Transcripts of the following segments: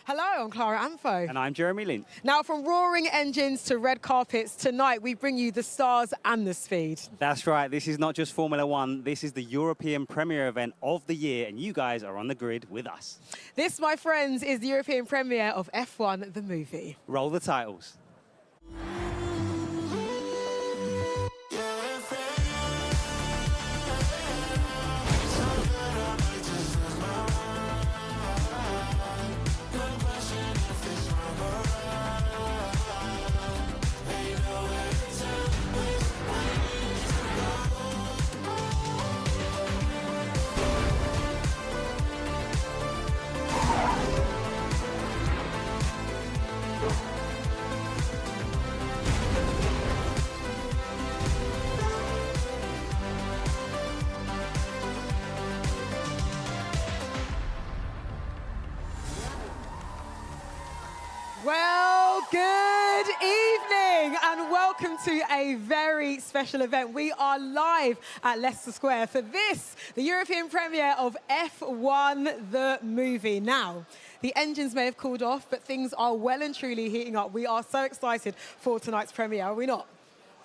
Hello, I'm Clara Amfo. And I'm Jeremy Lynch. Now, from roaring engines to red carpets, tonight we bring you the stars and the speed. That's right, this is not just Formula One, this is the European premiere event of the year, and you guys are on the grid with us. This, my friends, is the European premiere of F1, the movie. Roll the titles. Well, good evening and welcome to a very special event. We are live at Leicester Square for this, the European premiere of F1, the movie. Now, the engines may have cooled off, but things are well and truly heating up. We are so excited for tonight's premiere, are we not?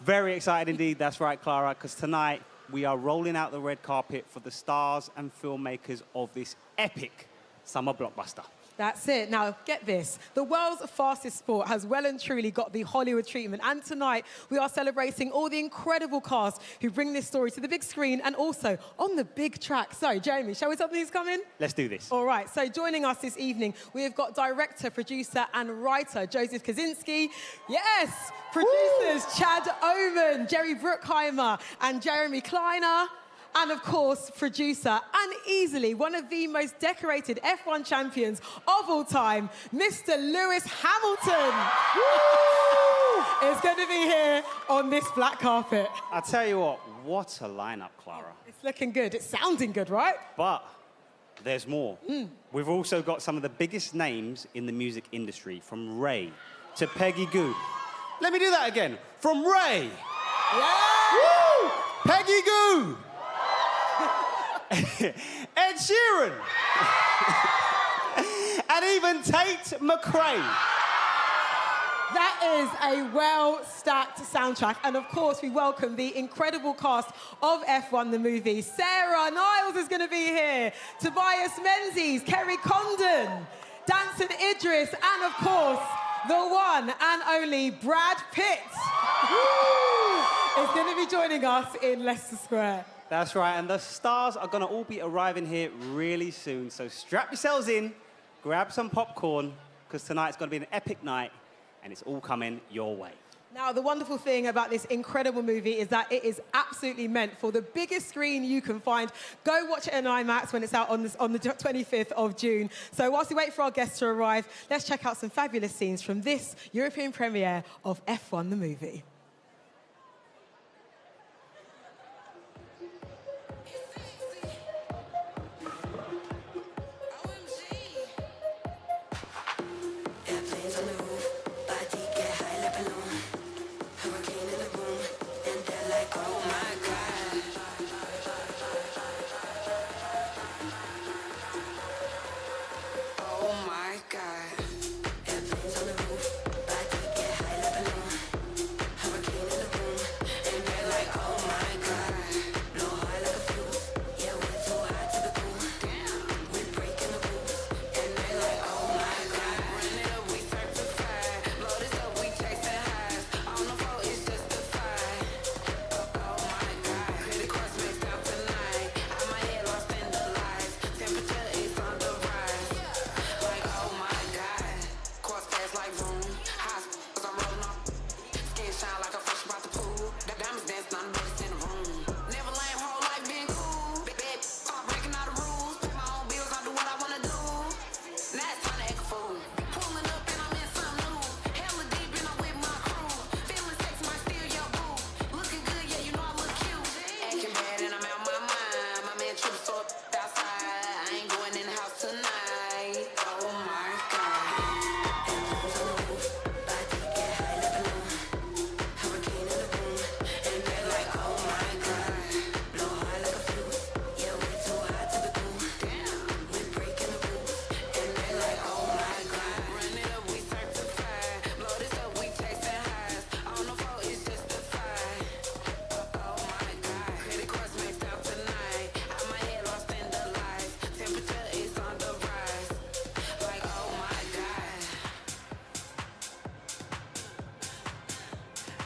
Very excited indeed, that's right, Clara, because tonight we are rolling out the red carpet for the stars and filmmakers of this epic summer blockbuster. That's it. Now, get this. The world's fastest sport has well and truly got the Hollywood treatment. And tonight, we are celebrating all the incredible cast who bring this story to the big screen and also on the big track. So, Jeremy, shall we tell them who's coming? Let's do this. All right. So, joining us this evening, we have got director, producer, and writer Joseph Kosinski. Yes! Producers Chad Oman, Jerry Bruckheimer, and Jeremy Kleiner. And of course, producer and easily one of the most decorated F1 champions of all time, Mr. Lewis Hamilton. Is going to be here on this black carpet. I'll tell you what a lineup, Clara. It's looking good. It's sounding good, right? But there's more. We've also got some of the biggest names in the music industry, from Ray to Peggy Gou. Let me do that again. From Ray. Yeah! Woo! Peggy Gou. Ed Sheeran. And even Tate McRae. That is a well-stacked soundtrack. And of course, we welcome the incredible cast of F1, the movie. Sarah Niles is going to be here. Tobias Menzies, Kerry Condon, Damson Idris, and of course, the one and only Brad Pitt is going to be joining us in Leicester Square. That's right, and the stars are going to all be arriving here really soon. So strap yourselves in, grab some popcorn, because tonight's going to be an epic night, and it's all coming your way. Now, the wonderful thing about this incredible movie is that it is absolutely meant for the biggest screen you can find. Go watch it in IMAX when it's out on the 25th of June. So whilst we wait for our guests to arrive, let's check out some fabulous scenes from this European premiere of F1, the movie.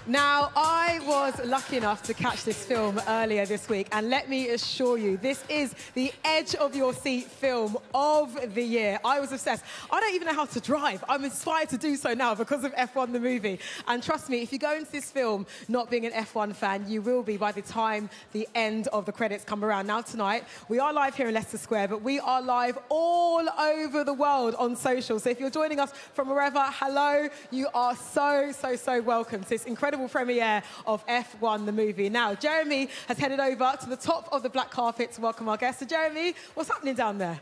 Now, I was lucky enough to catch this film earlier this week, and let me assure you, this is the edge of your seat film of the year. I was obsessed. I don't even know how to drive. I'm inspired to do so now because of F1 the movie. And trust me, if you go into this film not being an F1 fan, you will be by the time the end of the credits come around. Now, tonight, we are live here in Leicester Square, but we are live all over the world on social. So if you're joining us from wherever, hello, you are so welcome to this incredible premiere of F1 the movie. Now, Jeremy has headed over to the top of the black carpet to welcome our guest. So, Jeremy, what's happening down there?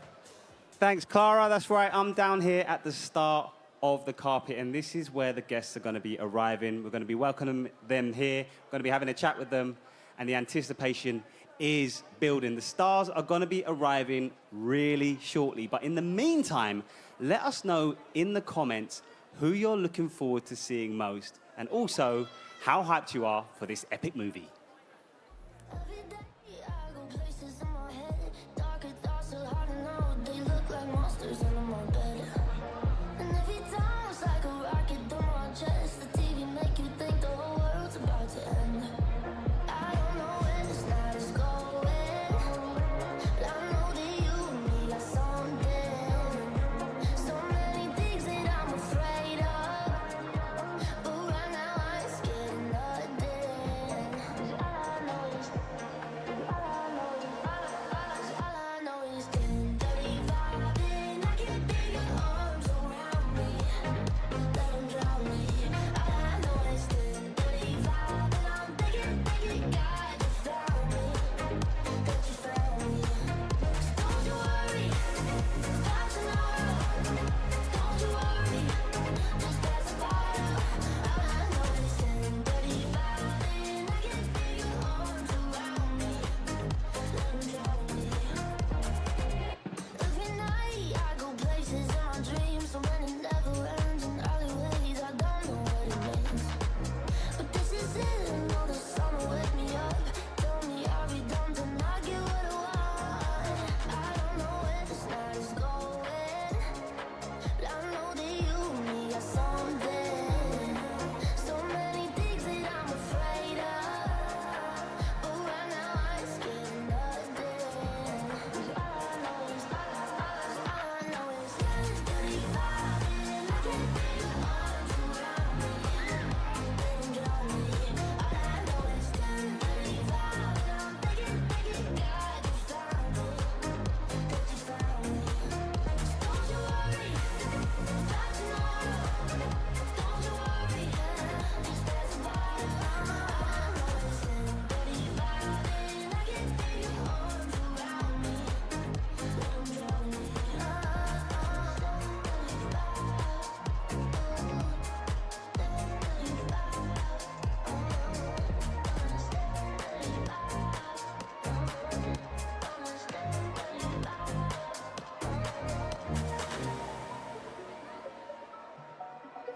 Thanks, Clara. That's right. I'm down here at the start of the carpet, and this is where the guests are going to be arriving. We're going to be welcoming them here. We're going to be having a chat with them, and the anticipation is building. The stars are going to be arriving really shortly, but in the meantime, let us know in the comments who you're looking forward to seeing most, and also how hyped you are for this epic movie.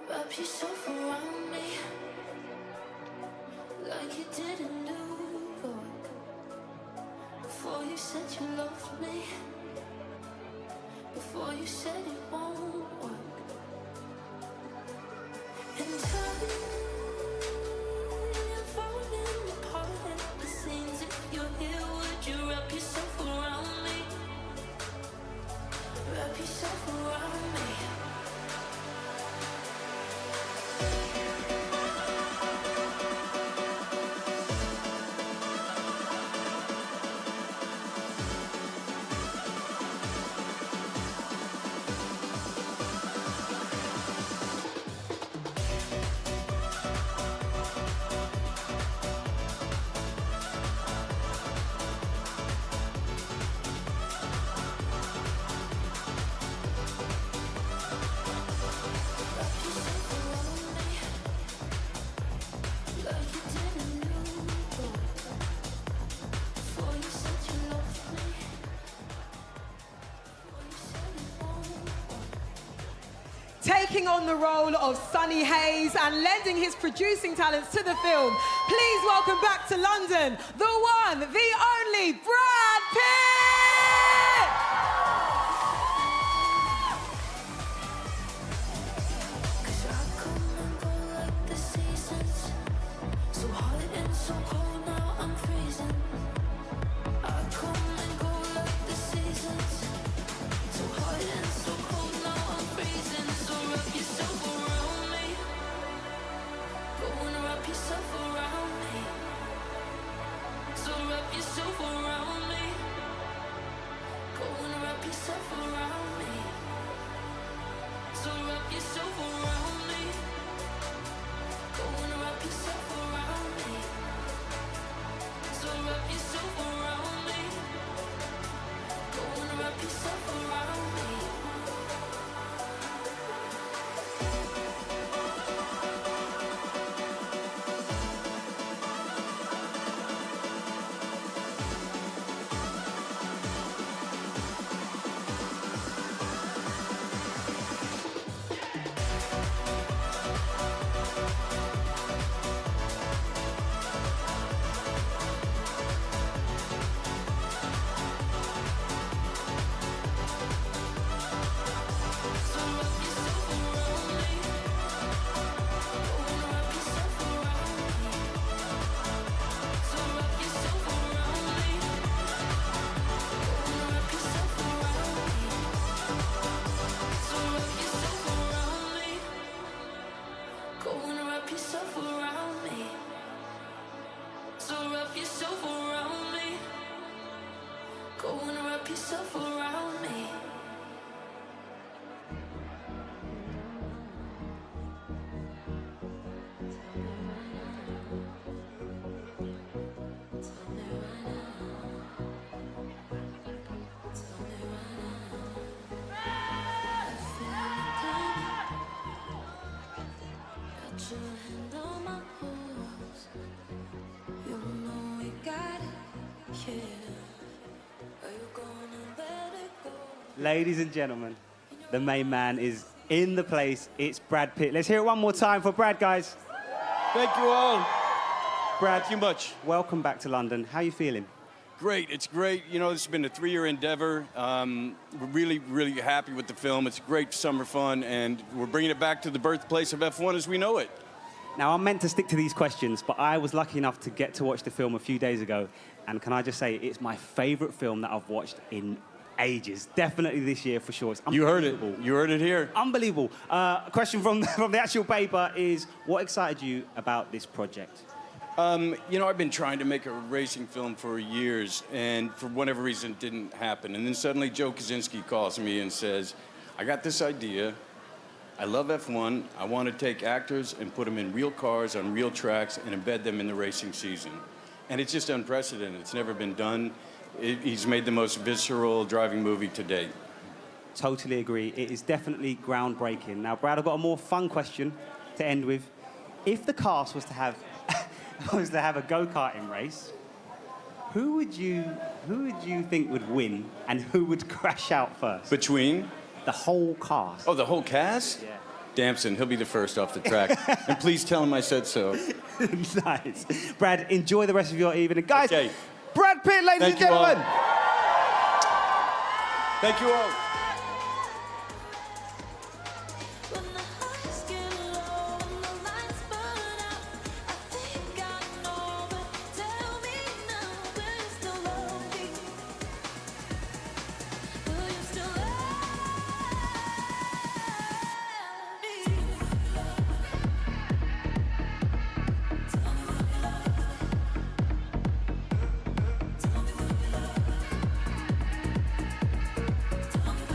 Wrap yourself around me like you did in New York. Before you said you loved me, before you said it won't work. And tell me you're falling apart at the seams. If you're here, would you wrap yourself around me? Wrap yourself around me. Taking on the role of Sonny Hayes and lending his producing talents to the film, please welcome back to London, the one, the only Brad Pitt! Cause I come and go like the seasons. yourself around me. Go and wrap yourself around me. Yourself around me. Ladies and gentlemen, the main man is in the place. It's Brad Pitt. Let's hear it one more time for Brad, guys. Thank you all. Brad, Thank you much. welcome back to London. How are you feeling? Great, it's great. You know, this has been a 3-year endeavor. We're really, really happy with the film. It's great summer fun, and we're bringing it back to the birthplace of F1 as we know it. Now, I'm meant to stick to these questions, but I was lucky enough to get to watch the film a few days ago. And can I just say, it's my favorite film that I've watched in ages. Definitely this year for sure. It's You heard it. unbelievable. You heard it here. Unbelievable. A question from the actual paper is, what excited you about this project? You know, I've been trying to make a racing film for years, and for whatever reason, it didn't happen. And then suddenly Joe Kosinski calls me and says, I got this idea. I love F1. I want to take actors and put them in real cars on real tracks and embed them in the racing season. And it's just unprecedented. It's never been done. He's made the most visceral driving movie to date. Totally agree. It is definitely groundbreaking. Now, Brad, I've got a more fun question to end with. If the cast was to have a go-karting race, who would you think would win and who would crash out first? Between? The whole cast. Oh, the whole cast? Yeah. Damson, he'll be the first off the track. And please tell him I said so. Nice. Brad, enjoy the rest of your evening. Guys, Okay. Brad Pitt, ladies Thank and you all. gentlemen. Thank you all. When the highs get low and the lights burn out, I think I know, but tell me now, will you still love me? Will you still love me? Tell me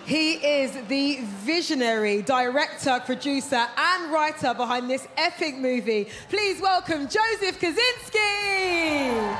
He is the visionary director, producer, and writer behind this epic movie. Please welcome Joseph Kosinski.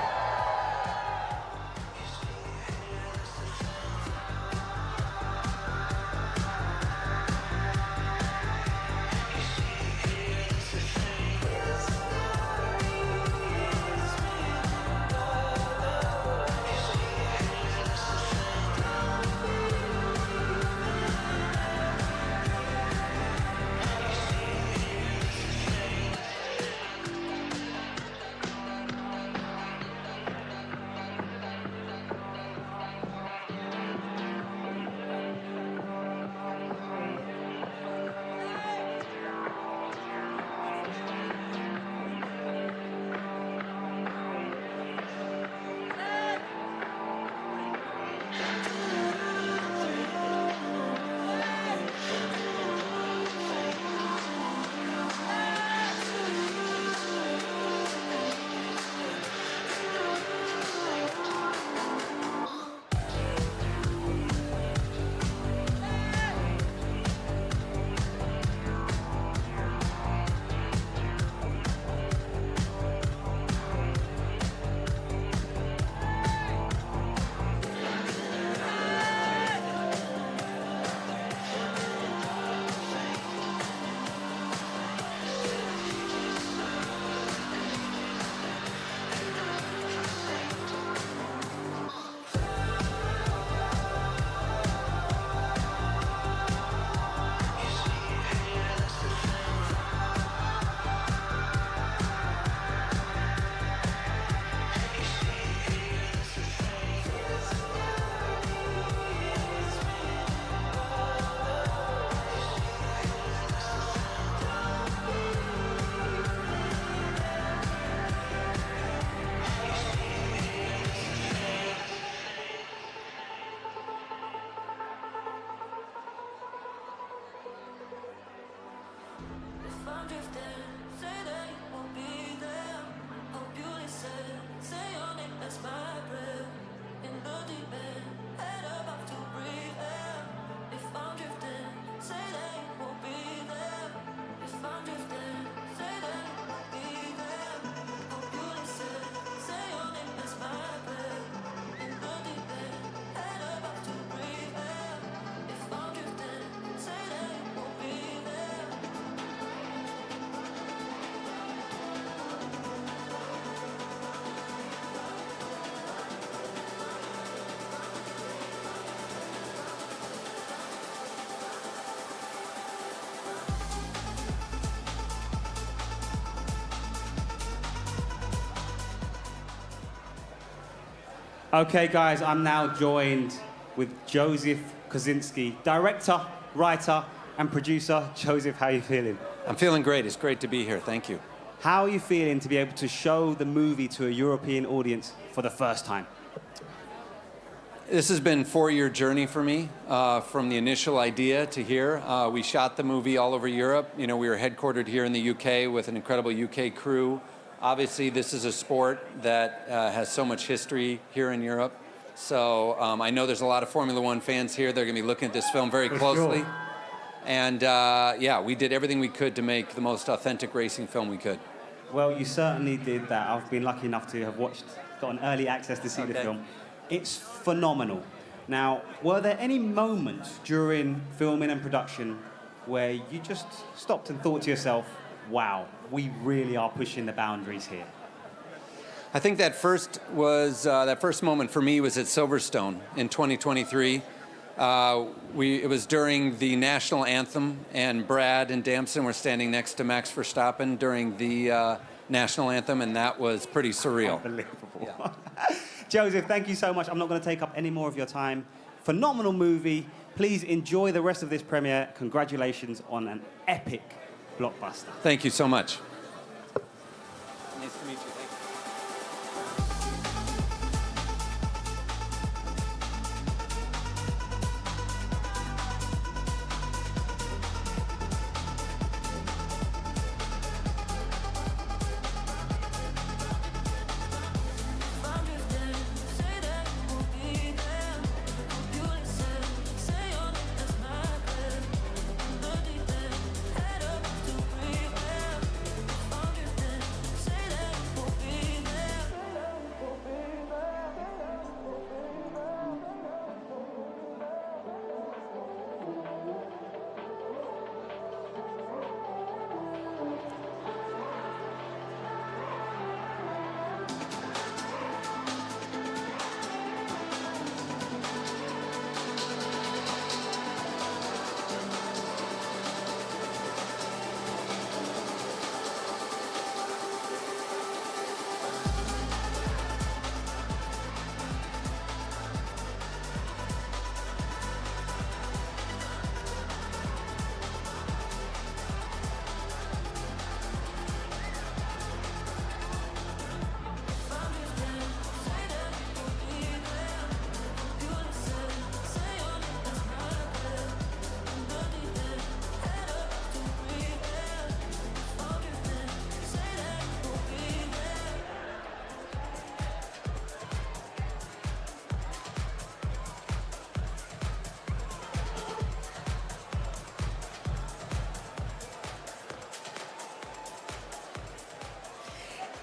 If I'm drifting, say that you won't be there. Hope you listen, say your name as my breath. In the deep end, head above to breathe air. If I'm drifting, say that you won't be there. If I'm drifting, say that you won't be there. Hope you listen, say your name as my breath. In the deep end, head above to breathe air. If I'm drifting, say that you won't be there. Okay, guys, I'm now joined with Joseph Kosinski, director, writer, and producer. Joseph, how are you feeling? I'm feeling great. It's great to be here. Thank you. How are you feeling to be able to show the movie to a European audience for the first time? This has been a 4-year journey for me, from the initial idea to here. We shot the movie all over Europe. You know, we were headquartered here in the UK with an incredible UK crew. Obviously, this is a sport that has so much history here in Europe. So I know there's a lot of Formula One fans here. They're going to be looking at this film very closely. Sure. And yeah, we did everything we could to make the most authentic racing film we could. Well, you certainly did that. I've been lucky enough to have got an early access to see the Okay. film. It's phenomenal. Now, were there any moments during filming and production where you just stopped and thought to yourself, wow, we really are pushing the boundaries here? I think that first moment for me was at Silverstone in 2023. It was during the national anthem, and Brad and Damson were standing next to Max Verstappen during the national anthem, and that was pretty surreal. Unbelievable. Yeah. Joseph, thank you so much. I'm not going to take up any more of your time. Phenomenal movie. Please enjoy the rest of this premiere. Congratulations on an epic blockbuster. Thank you so much. Nice to meet you. Thank you. If I'm drifting, say that you won't be there. Hope you listen, say your name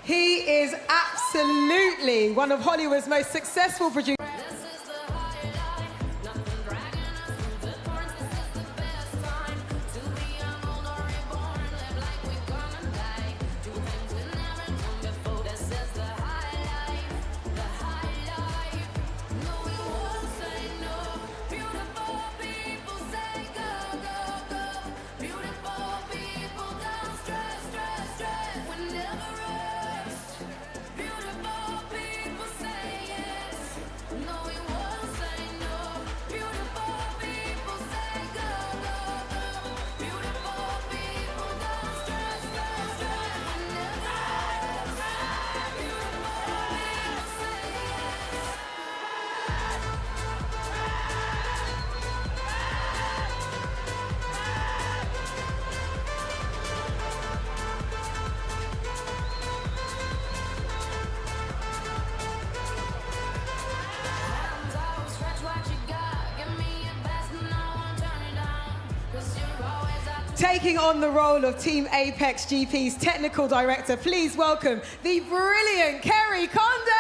He is absolutely one of Hollywood's most successful producers. Taking on the role of Team Apex GP's technical director, please welcome the brilliant Kerry Condon!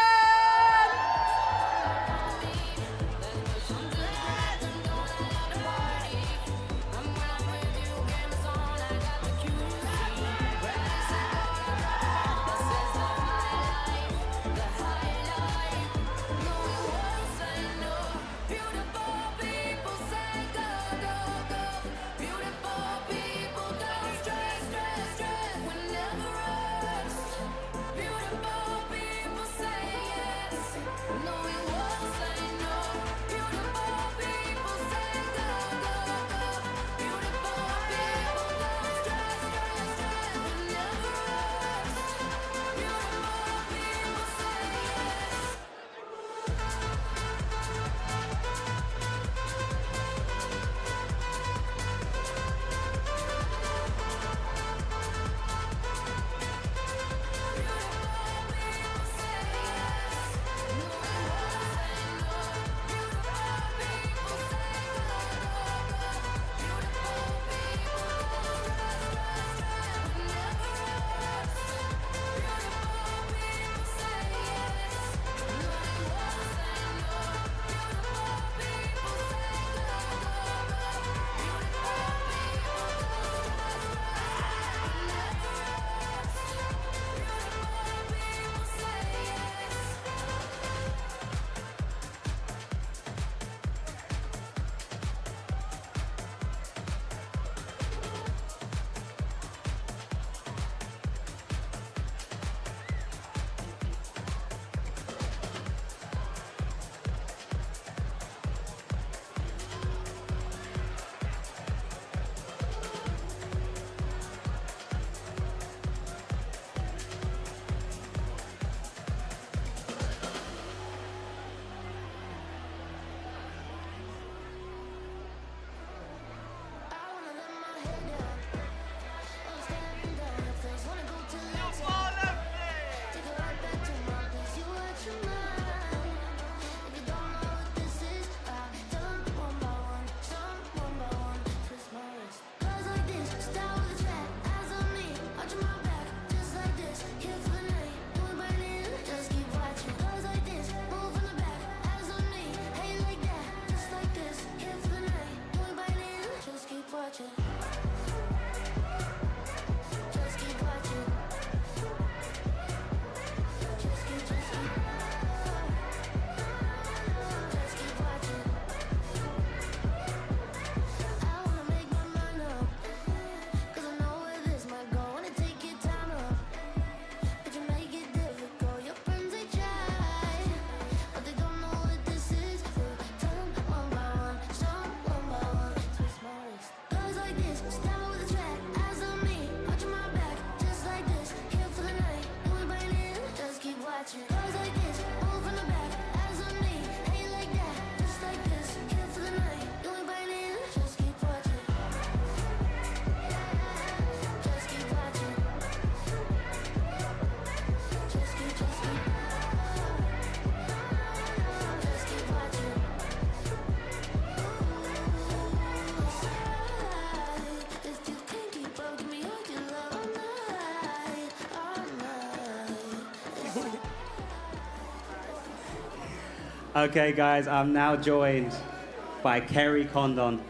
Okay, guys, I'm now joined by Kerry Condon.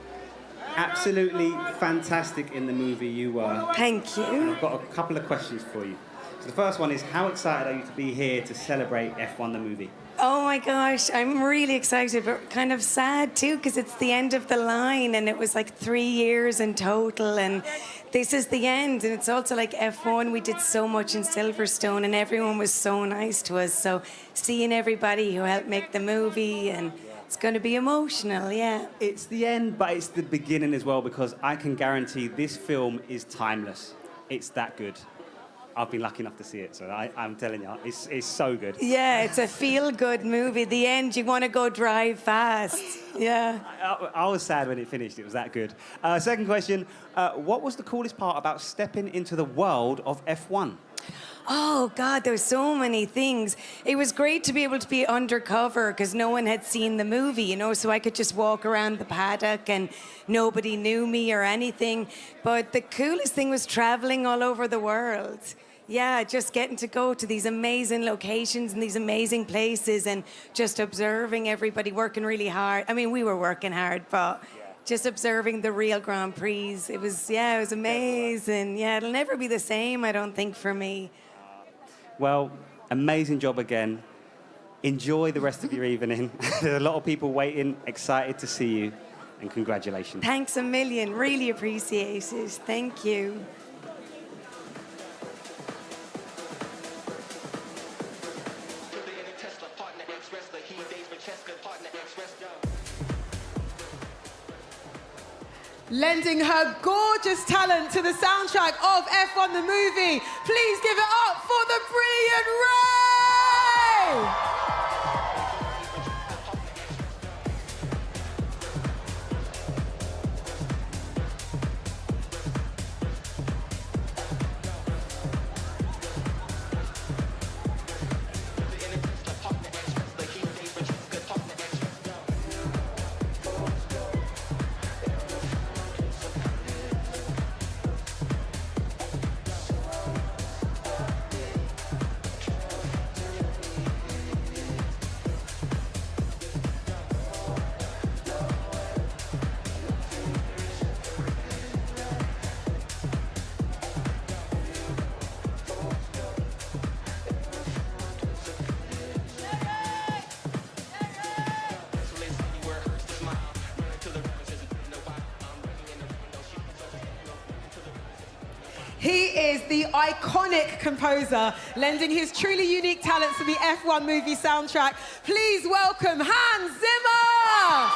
Absolutely fantastic in the movie you were. Thank you. I've got a couple of questions for you. So the first one is, how excited are you to be here to celebrate F1 the movie? Oh my gosh, I'm really excited, but kind of sad too, because it's the end of the line and it was like 3 years in total, and this is the end. And it's also like F1, we did so much in Silverstone and everyone was so nice to us. So seeing everybody who helped make the movie, and it's going to be emotional, yeah. It's the end, but it's the beginning as well, because I can guarantee this film is timeless. It's that good. I've been lucky enough to see it, so I'm telling you, it's so good. Yeah, it's a feel-good movie. The end, you want to go drive fast. Yeah. I was sad when it finished. It was that good. Second question, what was the coolest part about stepping into the world of F1? Oh, God, there were so many things. It was great to be able to be undercover because no one had seen the movie, you know, so I could just walk around the paddock and nobody knew me or anything. But the coolest thing was traveling all over the world. Yeah, just getting to go to these amazing locations and these amazing places and just observing everybody working really hard. I mean, we were working hard, but just observing the real Grand Prix. It was amazing. Yeah, it'll never be the same, I don't think, for me. Well, amazing job again. Enjoy the rest of your evening. There's a lot of people waiting, excited to see you, and congratulations. Thanks a million. Really appreciate it. Thank you. Lending her gorgeous talent to the soundtrack of F1 the movie. Please give it up for the brilliant Ray! He is the iconic composer, lending his truly unique talents to the F1 movie soundtrack. Please welcome Hans Zimmer!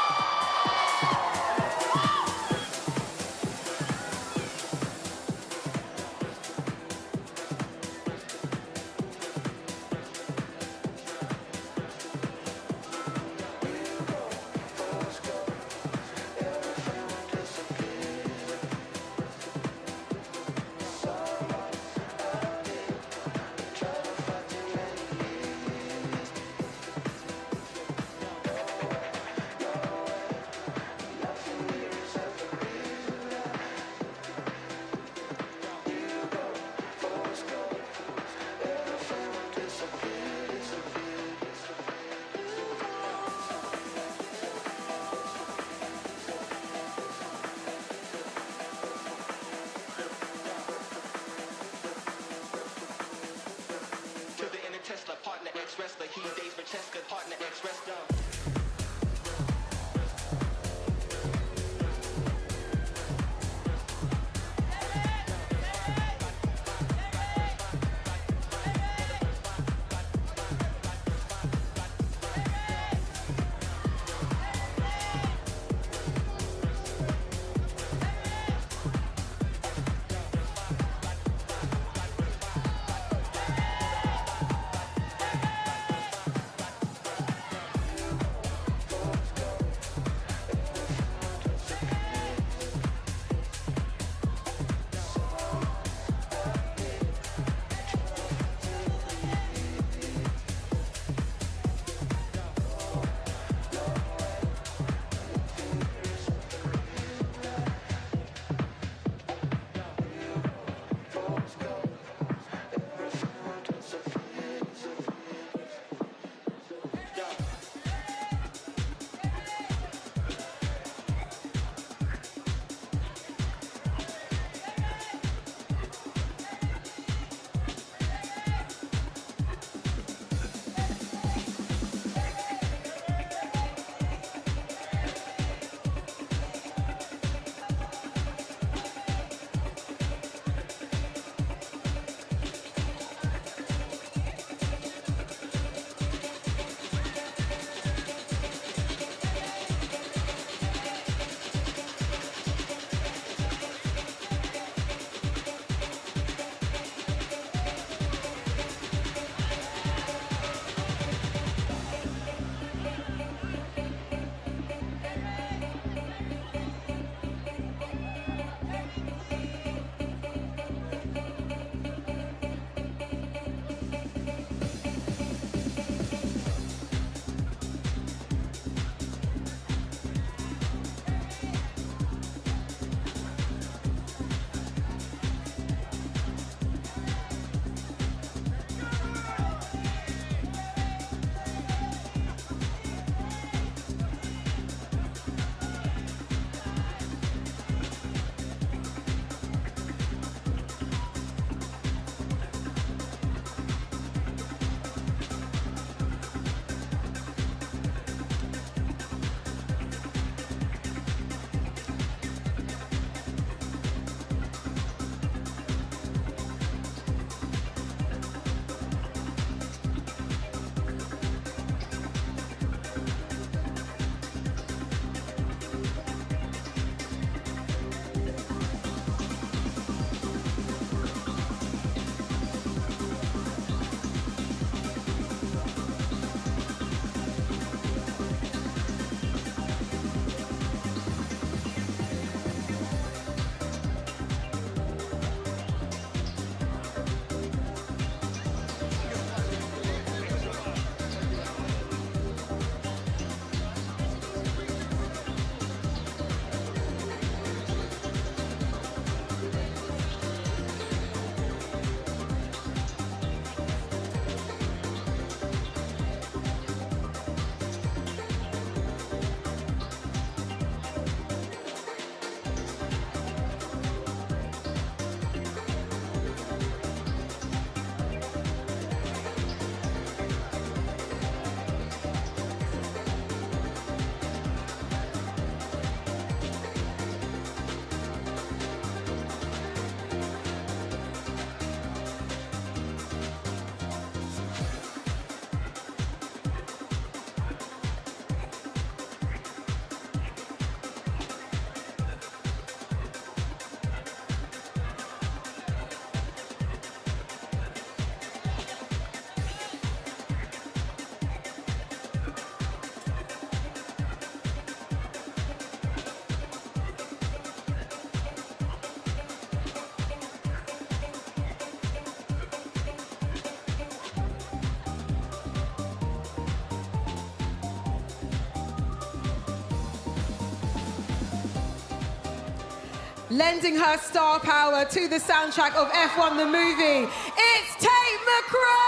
lending her star power to the soundtrack of F1 the movie. It's Tate McRae!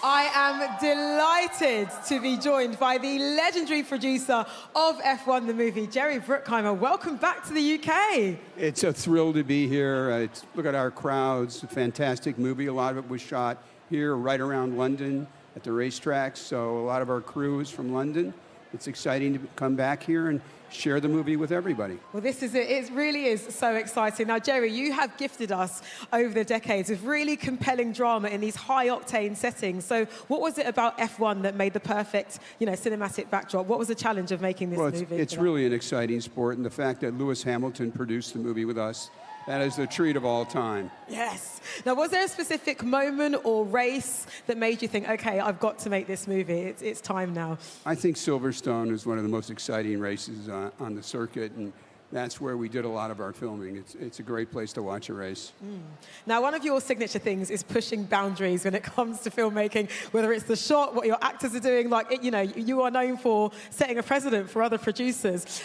I am delighted to be joined by the legendary producer of F1 the movie, Jerry Bruckheimer. Welcome back to the UK. It's a thrill to be here. Look at our crowds. A fantastic movie. A lot of it was shot here, right around London, at the racetracks. So a lot of our crew is from London. It's exciting to come back here and share the movie with everybody. Well, this is it. It really is so exciting. Now, Jerry, you have gifted us over the decades with really compelling drama in these high-octane settings. So what was it about F1 that made the perfect, cinematic backdrop? What was the challenge of making this movie? It's really an exciting sport, and the fact that Lewis Hamilton produced the movie with us, that is the treat of all time. Yes. Now, was there a specific moment or race that made you think, okay, I've got to make this movie. It's time now? I think Silverstone is one of the most exciting races on the circuit, and that's where we did a lot of our filming. It's a great place to watch a race. Now, one of your signature things is pushing boundaries when it comes to filmmaking, whether it's the shot, what your actors are doing. You are known for setting a precedent for other producers.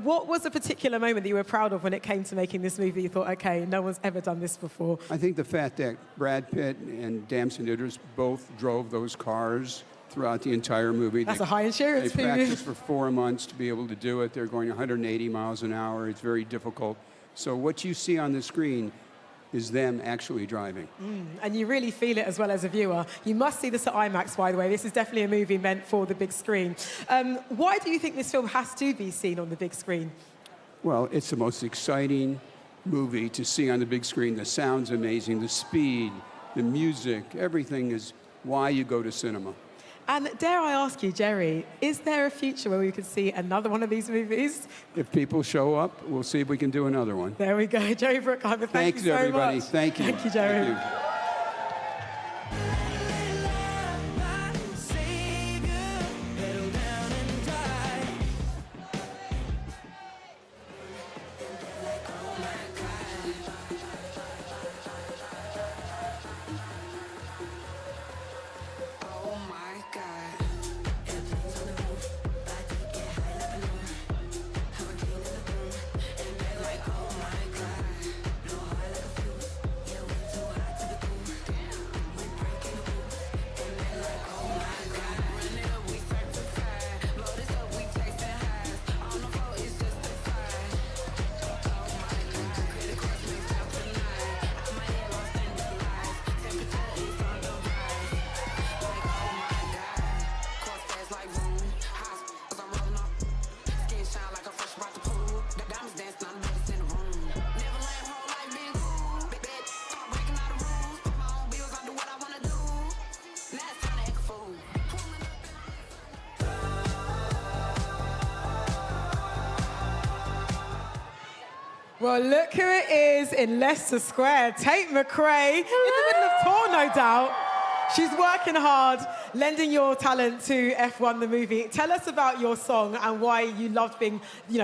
What was a particular moment that you were proud of when it came to making this movie? You thought, okay, no one's ever done this before. I think the fact that Brad Pitt and Damson Idris both drove those cars throughout the entire movie. That's a high insurance They premium. practiced for 4 months to be able to do it. They're going 180 miles an hour. It's very difficult. So what you see on the screen is them actually driving. And you really feel it as well as a viewer. You must see this at IMAX, by the way. This is definitely a movie meant for the big screen. Why do you think this film has to be seen on the big screen? Well, it's the most exciting movie to see on the big screen. The sound's amazing, the speed, the music, everything is why you go to cinema. And dare I ask you, Jerry, is there a future where we could see another one of these movies? If people show up, we'll see if we can do another one. There we go. Jerry Bruckheimer, thank you so everybody. much. Thank you. Thank you, Jerry. Thank you. Well, look who it is in Leicester Square. Tate McRae, in the middle of tour, no doubt. She's working hard, lending your talent to F1 the movie. Tell us about your song and why you loved being,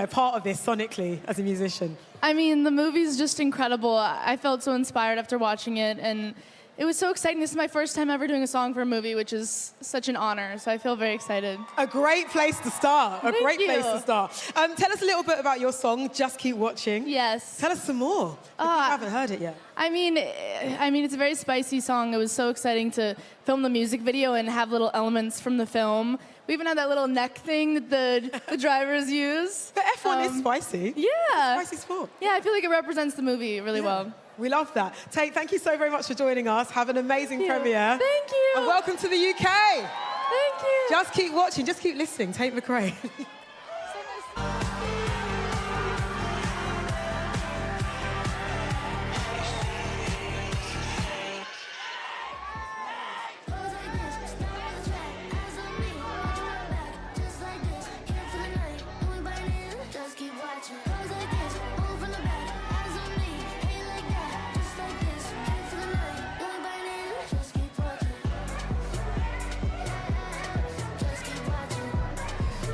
part of this sonically as a musician. I mean, the movie's just incredible. I felt so inspired after watching it, and it was so exciting. This is my first time ever doing a song for a movie, which is such an honor, so I feel very excited. A great place to start. Thank Place you. to start. Tell us a little bit about your song, Just Keep Watching. Yes. Tell us some more, if you haven't heard it yet. I mean, it's a very spicy song. It was so exciting to film the music video and have little elements from the film. We even had that little neck thing that the drivers use. But F1 is spicy. Yeah. Spicy sport. Yeah, I feel like it represents the movie really well. We love that. Tate, thank you so very much for joining us. Have an amazing premiere. Thank you. And welcome to the UK. Thank you. Just keep watching, just keep listening. Tate McRae.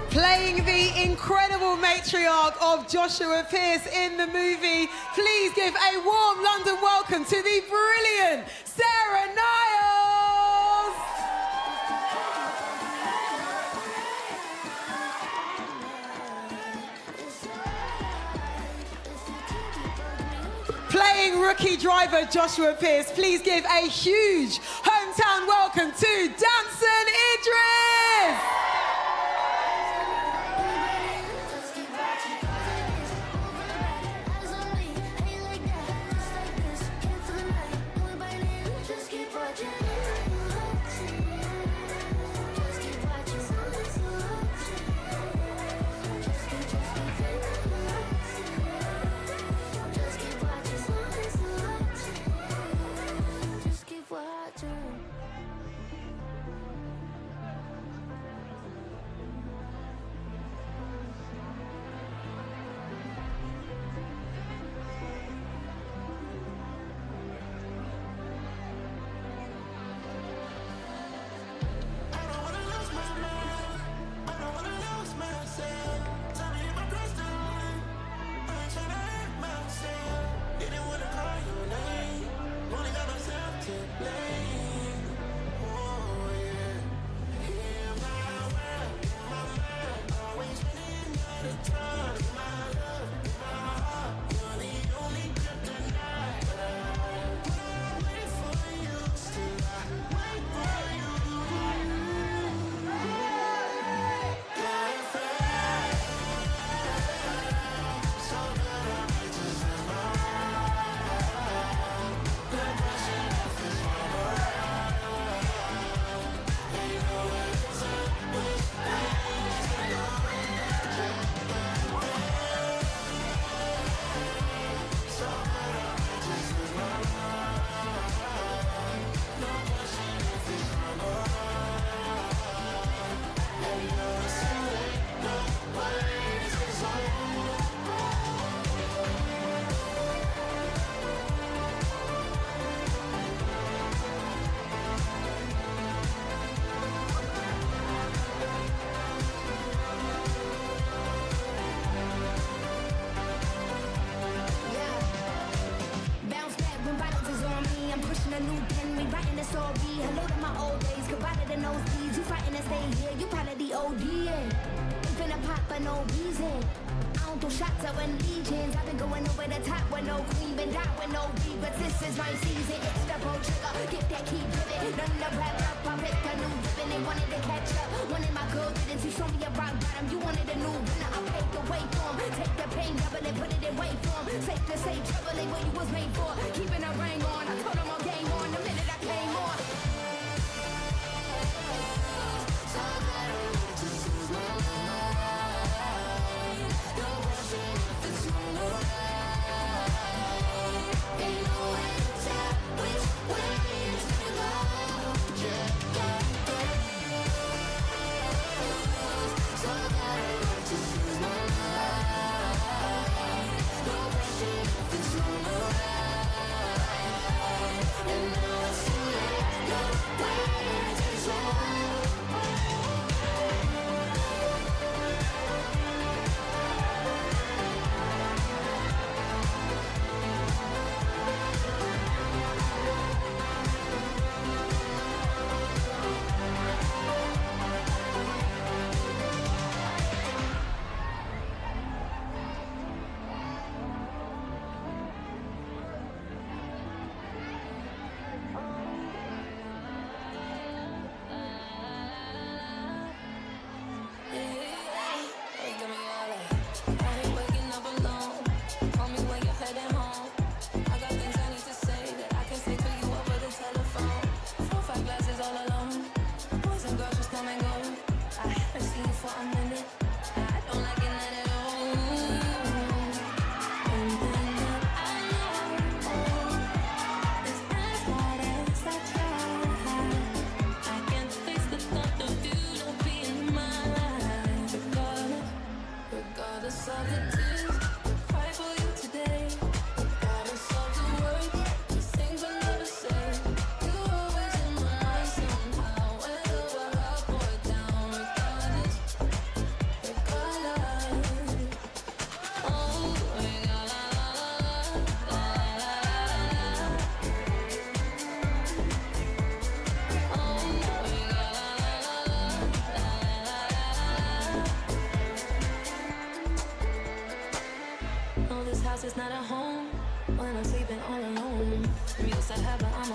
Playing the incredible matriarch of Joshua Pearce in the movie, please give a warm London welcome to the brilliant Sarah Niles. Playing rookie driver Joshua Pearce, please give a huge hometown welcome to Damson Idris.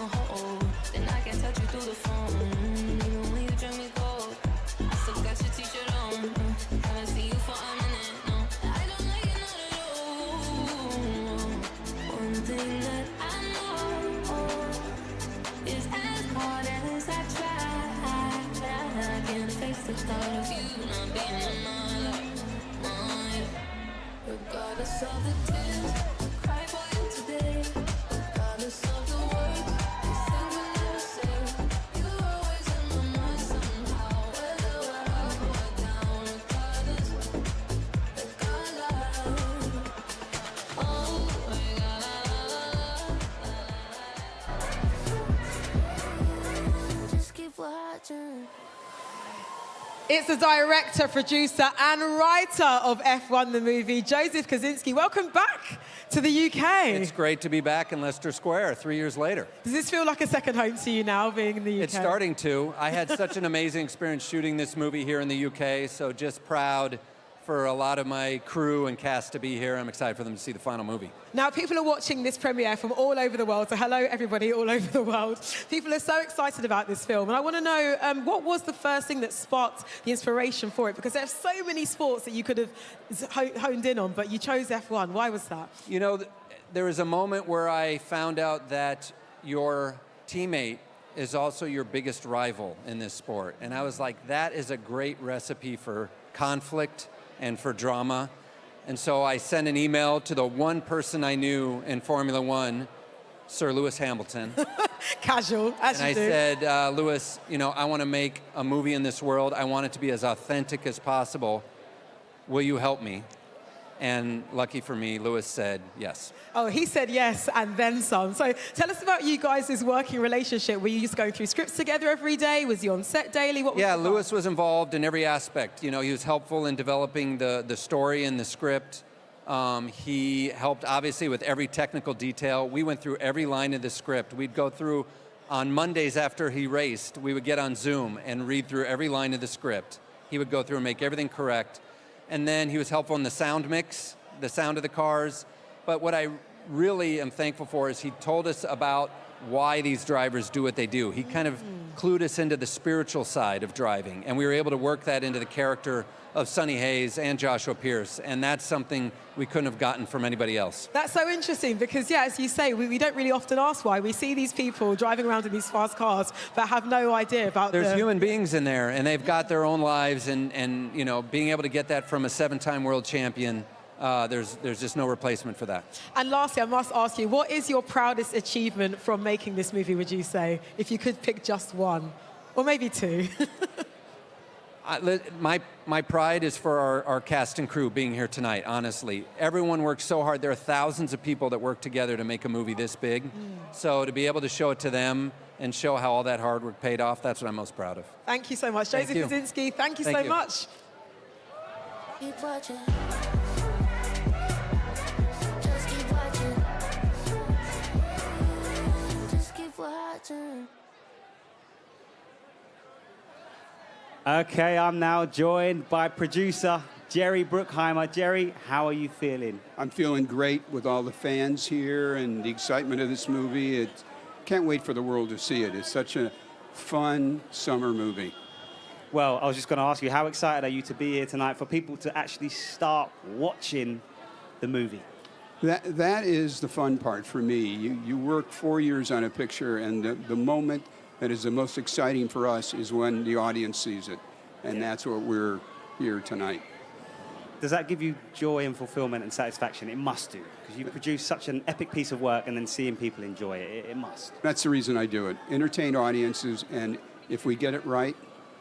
I'ma hold. Then I can touch you through the phone. Even when you drink me cold, I still got your t-shirt on. Haven't seen you for a minute, no. I don't like it, not at all. One thing that I know is as hard as I try, I can't face the thought of you not being in my life. Regardless of the tears, cry for you today. Regardless of the words, you say we never say. You're always in my mind somehow. Whether we're up or down, regardless. Oh, just keep watching. It's the director, producer, and writer of F1 the movie, Joseph Kosinski. Welcome back to the UK. It's great to be back in Leicester Square 3 years later. Does this feel like a second home to you now, being in the UK? It's starting to. I had such an amazing experience shooting this movie here in the UK, so just proud for a lot of my crew and cast to be here. I'm excited for them to see the final movie. Now, people are watching this premiere from all over the world, so hello, everybody all over the world. People are so excited about this film, and I want to know, what was the first thing that sparked the inspiration for it? Because there's so many sports that you could have honed in on, but you chose F1. Why was that? You know, there was a moment where I found out that your teammate is also your biggest rival in this sport. And I was like, that is a great recipe for conflict and for drama. And so I sent an email to the one person I knew in Formula One, Sir Lewis Hamilton. Casual, as and you do. I said, Lewis, you know, I want to make a movie in this world. I want it to be as authentic as possible. Will you help me? And lucky for me, Lewis said yes. Oh, he said yes, and then some. So tell us about you guys' working relationship. Were you just going through scripts together every day? Was he on set daily? What was Yeah, the Lewis was involved in every aspect. You know, he was helpful in developing the story and the script. He helped, obviously, with every technical detail. We went through every line of the script. We'd go through, on Mondays after he raced, we would get on Zoom and read through every line of the script. He would go through and make everything correct. And then he was helpful in the sound mix, the sound of the cars. But what I really am thankful for is he told us about why these drivers do what they do. He kind of clued us into the spiritual side of driving, and we were able to work that into the character of Sonny Hayes and Joshua Pearce, and that's something we couldn't have gotten from anybody else. That's so interesting because, yeah, as you say, we don't really often ask why. We see these people driving around in these fast cars but have no idea about There's human beings in there, and they've got their own lives, and you know, being able to get that from a 7-time world champion, there's just no replacement for that. And lastly, I must ask you, what is your proudest achievement from making this movie, would you say, if you could pick just one? Or maybe two? My pride is for our cast and crew being here tonight, honestly. Everyone works so hard. There are thousands of people that work together to make a movie this big. So to be able to show it to them and show how all that hard work paid off, that's what I'm most proud of. Thank you so much. Thank Joseph you. Kosinski, thank you Thank so you. much. Keep watching. Just keep watching. Just keep watching. Okay, I'm now joined by producer Jerry Bruckheimer. Jerry, how are you feeling? I'm feeling great with all the fans here and the excitement of this movie. Can't wait for the world to see it. It's such a fun summer movie. Well, I was just going to ask you, how excited are you to be here tonight for people to actually start watching the movie? That is the fun part for me. You work 4 years on a picture, and the moment that is the most exciting for us is when the audience sees it. And that's what we're here tonight. Does that give you joy and fulfillment and satisfaction? It must do, because you produce such an epic piece of work and then seeing people enjoy it, it must. That's the reason I do it. Entertain audiences, and if we get it right,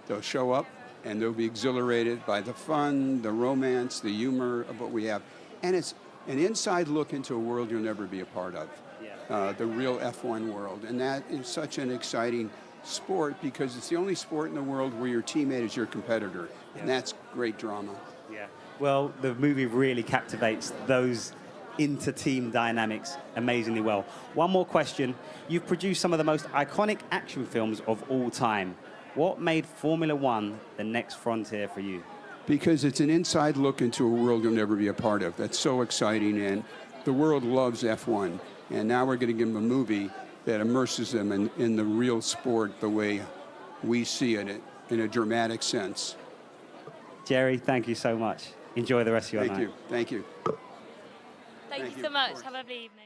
they'll show up and they'll be exhilarated by the fun, the romance, the humor of what we have. And it's an inside look into a world you'll never be a part of. The real F1 world. And that is such an exciting sport because it's the only sport in the world where your teammate is your competitor. And that's great drama. Yeah. Well, the movie really captivates those inter-team dynamics amazingly well. One more question. You've produced some of the most iconic action films of all time. What made Formula One the next frontier for you? Because it's an inside look into a world you'll never be a part of. That's so exciting, and the world loves F1. And now we're going to give them a movie that immerses them in the real sport the way we see it in a dramatic sense. Jerry, thank you so much. Enjoy the rest of your night. Thank you. Thank you so much. Have a lovely evening.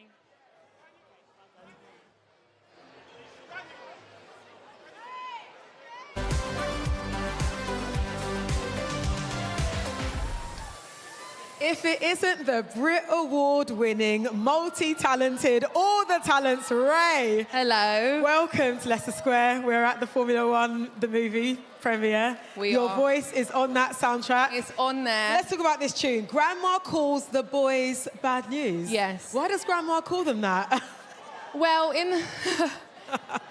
If it isn't the Brit Award-winning, multi-talented, all the talents, Ray. Hello. Welcome to Leicester Square. We're at the Formula One, the movie premiere. Your voice is on that soundtrack. It's on there. Let's talk about this tune. Grandma calls the boys bad news. Yes. Why does Grandma call them that? Well, I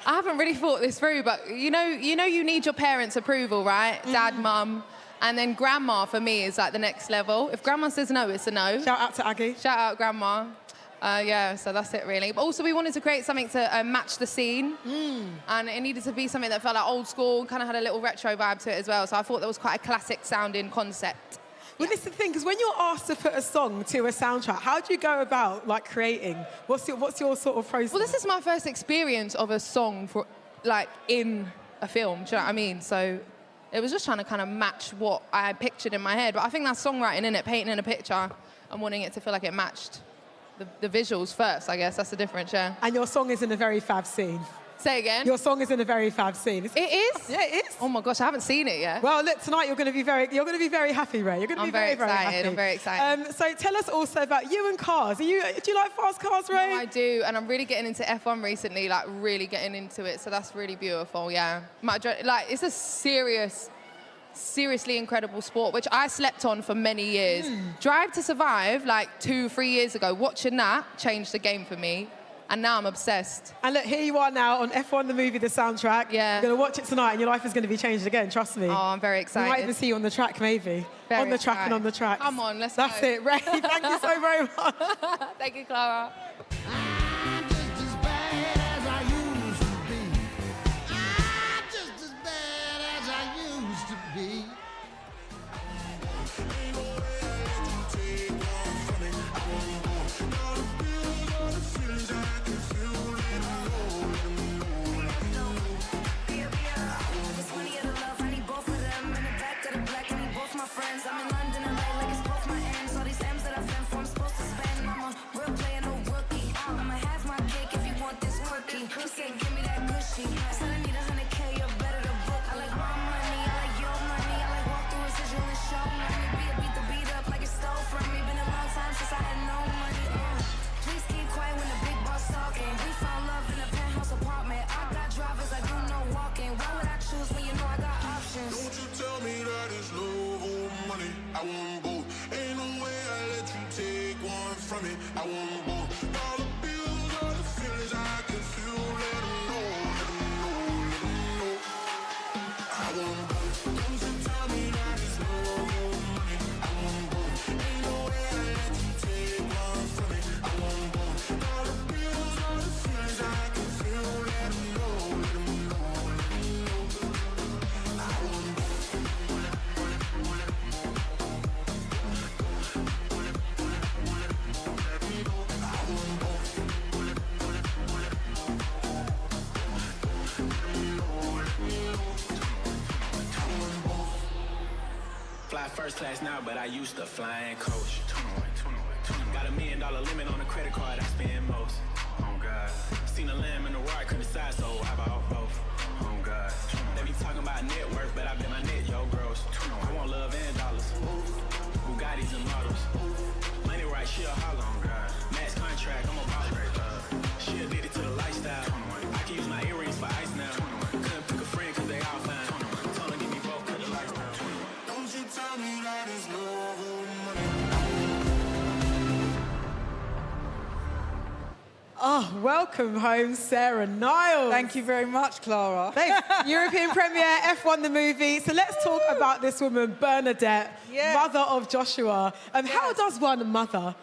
haven't really thought this through, but you know you need your parents' approval, right? Dad, mum. And then grandma, for me, is like the next level. If grandma says no, it's a no. Shout out to Aggie. Shout out, grandma. Yeah, so that's it, really. But also, we wanted to create something to match the scene. And it needed to be something that felt like old school, kind of had a little retro vibe to it as well. So I thought that was quite a classic-sounding concept. Well, this is the thing, because when you're asked to put a song to a soundtrack, how do you go about, like, creating? What's your sort of process? Well, this is my first experience of a song for, like, in a film, do you know what I mean? So it was just trying to kind of match what I pictured in my head. But I think that's songwriting, innit? Painting in a picture and wanting it to feel like it matched the visuals first, I guess. That's the difference, yeah. And your song is in a very fab scene. Say again? Your song is in a very fab scene. It is? Yeah, it is. Oh my gosh, I haven't seen it yet. Well, look, tonight you're going to be very happy, Ray. You're going to be very happy. I'm very excited. So tell us also about you and cars. Do you like fast cars, Ray? No, I do, and I'm really getting into F1 recently, like really getting into it. So that's really beautiful, yeah. It's a seriously incredible sport, which I slept on for many years. Drive to Survive, like 2-3 years ago, watching that changed the game for me. And now I'm obsessed. And look, here you are now on F1, the movie, the soundtrack. Yeah. You're going to watch it tonight and your life is going to be changed again, trust me. Oh, I'm very excited. We might even see you on the track, maybe. Very on the track and excited. on the track. Come on, let's That's go. it, Ray. Thank you so very much. Thank you, Clara. I'm just as bad as I used to be. I'm just as bad as I used to be. Ain't no way I let you take one from me. I won't go. All the feels, all the feelings I can feel. Let me know. This money of the love, I need both of them. In the back of the black, I need both my friends. I'm in London and like it's both my ends. All these M's that I've been for, I'm supposed to spend. I'm a real player, no rookie. I'ma have my cake if you want this quirky. He said, give me that gushy. Said I need 100K, you're better to book. I like my money, I like your money. I like walk through residual and show money. Beat the beat up like it stole from me. Been a long time since I had no money. Please keep quiet when the big boss talking. We found love in a penthouse apartment. I got drivers, I do no walking. Why would I choose when you know I got options? Don't you tell me that it's love or money. I want both. Ain't no way I let you take one from me. I want both. All the bills, all the feelings I can feel. Let them know, let them know, let them know. I want both. Don't you tell me that it's love or money. I want both. Ain't no way I let you take one from me. I want both. All the bills, all the feelings I can feel. Let them know, let them know, let them know. I want both. Fly first class now, but I used to fly in coach. Got $1 million limit on the credit card, I spend most. Oh God. Seen a lamb in the roar, I couldn't decide, so I bought both. Oh God. They be talking about net worth, but I bet my net, yo, gross. I want love and dollars. Bugattis and models. Money right, she a holler. Oh God. Max contract, I'm a boss. She addicted to the lifestyle. I can use my earrings for ice now. Couldn't pick a friend, cause they all fine. Told her give me both, cause the lifestyle. Don't you tell me that it's love or money. Oh, welcome home, Sarah Niles. Thank you very much, Clara. European premiere, F1 the movie. So let's talk about this woman, Bernadette, mother of Joshua. How does one mother?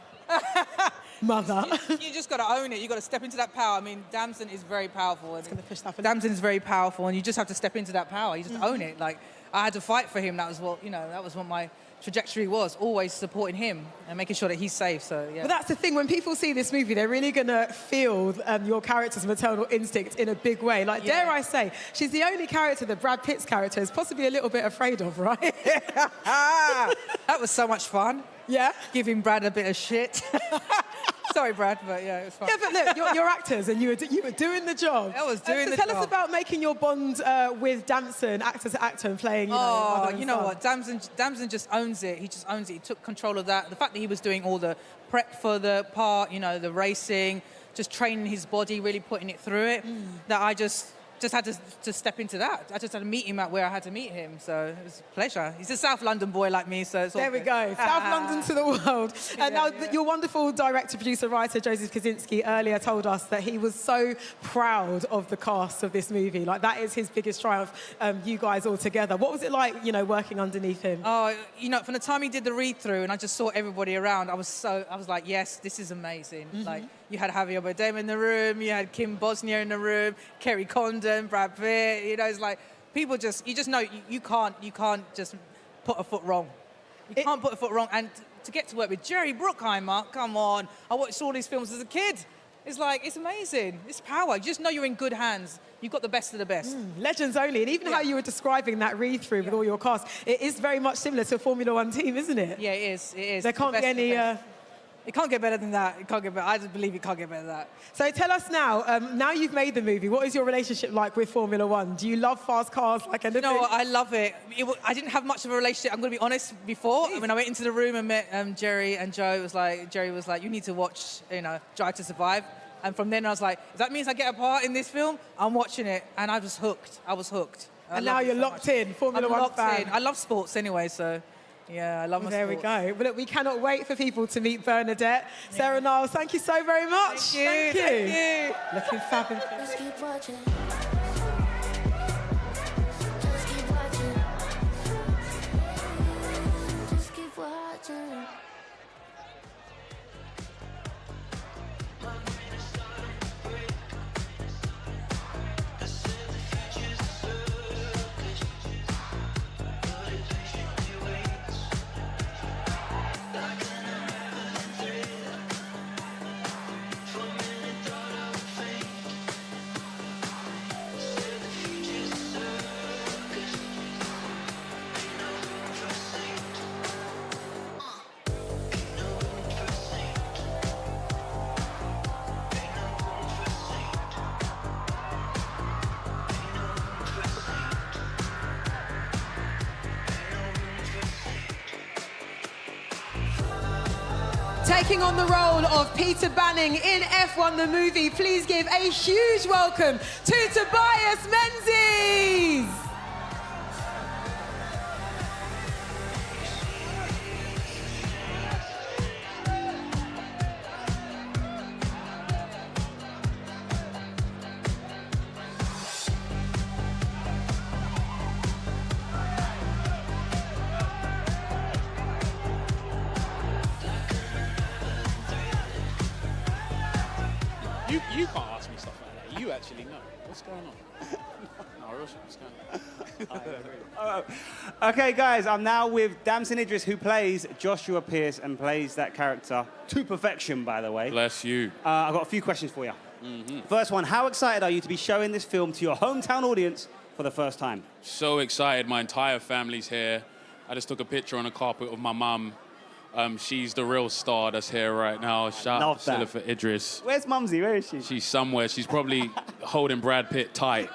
Mother. You just got to own it. You got to step into that power. I mean, Damson is very powerful. It's going to push that. Damson is very powerful, and you just have to step into that power. You just own it. Like, I had to fight for him. That was what, that was what my trajectory was, always supporting him and making sure that he's safe. So yeah. But that's the thing, when people see this movie, they're really going to feel your character's maternal instinct in a big way. Like, dare I say, she's the only character that Brad Pitt's character is possibly a little bit afraid of, right? That was so much fun. Yeah? Giving Brad a bit of shit. Sorry, Brad, but yeah, it was fun. Yeah, but look, you're actors and you were doing the job. I was doing so the tell job. us about making your bond with Damson, actor to actor, and playing, mother and you know son. what? Damson just owns it. He just owns it. He took control of that. The fact that he was doing all the prep for the part, the racing, just training his body, really putting it through it, that I just had to step into that. I just had to meet him at where I had to meet him. So it was a pleasure. He's a South London boy like me, so it's all There we good. go. South London to the world. And now your wonderful director, producer, writer, Joseph Kosinski, earlier told us that he was so proud of the cast of this movie. Like, that is his biggest triumph, you guys all together. What was it like, working underneath him? Oh, from the time he did the read-through and I just saw everybody around, I was like, yes, this is amazing. Like, you had Javier Bardem in the room, you had Kim Bosnia in the room, Kerry Condon, Brad Pitt. It's like people you just know you can't just put a foot wrong. You can't put a foot wrong. And to get to work with Jerry Bruckheimer, come on! I watched all these films as a kid. It's like, it's amazing. It's power. You just know you're in good hands. You've got the best of the best. Legends only. And even how you were describing that read-through with all your cast, it is very much similar to a Formula One team, isn't it? Yeah, it is. It is. There can't be any... It can't get better than that. It can't get better. I just believe it can't get better than that. So tell us now, now you've made the movie, what is your relationship like with Formula One? Do you love fast cars like anything? You know what? I love it. I didn't have much of a relationship, I'm going to be honest, before. When I went into the room and met Jerry and Joe, Jerry was like, you need to watch, Drive to Survive. And from then I was like, if that means I get a part in this film, I'm watching it. And I was hooked. And now you're locked in, Formula One fan. I love sports anyway, so... Yeah, I love my There we sports. go. But look, we cannot wait for people to meet Bernadette. Sarah Niles, thank you so very much. Thank you. Looking fabulous. Just keep watching. Just keep watching. Taking on the role of Peter Banning in F1 the movie, please give a huge welcome to Tobias Menzies. You can't ask me stuff like that. You actually know. What's going on? No, Russia, what's going on? Okay, guys, I'm now with Damson Idris, who plays Joshua Pearce and plays that character to perfection, by the way. Bless you. I've got a few questions for you. First one, how excited are you to be showing this film to your hometown audience for the first time? So excited. My entire family's here. I just took a picture on a carpet with my mum. She's the real star that's here right now. Shout out to for Idris. Where's Mumsy? Where is she? She's somewhere. She's probably holding Brad Pitt tight.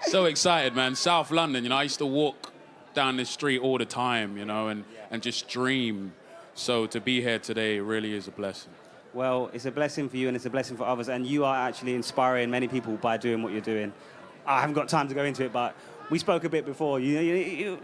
So excited, man. South London, I used to walk down this street all the time, and just dream. So to be here today really is a blessing. Well, it's a blessing for you and it's a blessing for others, and you are actually inspiring many people by doing what you're doing. I haven't got time to go into it, but we spoke a bit before. You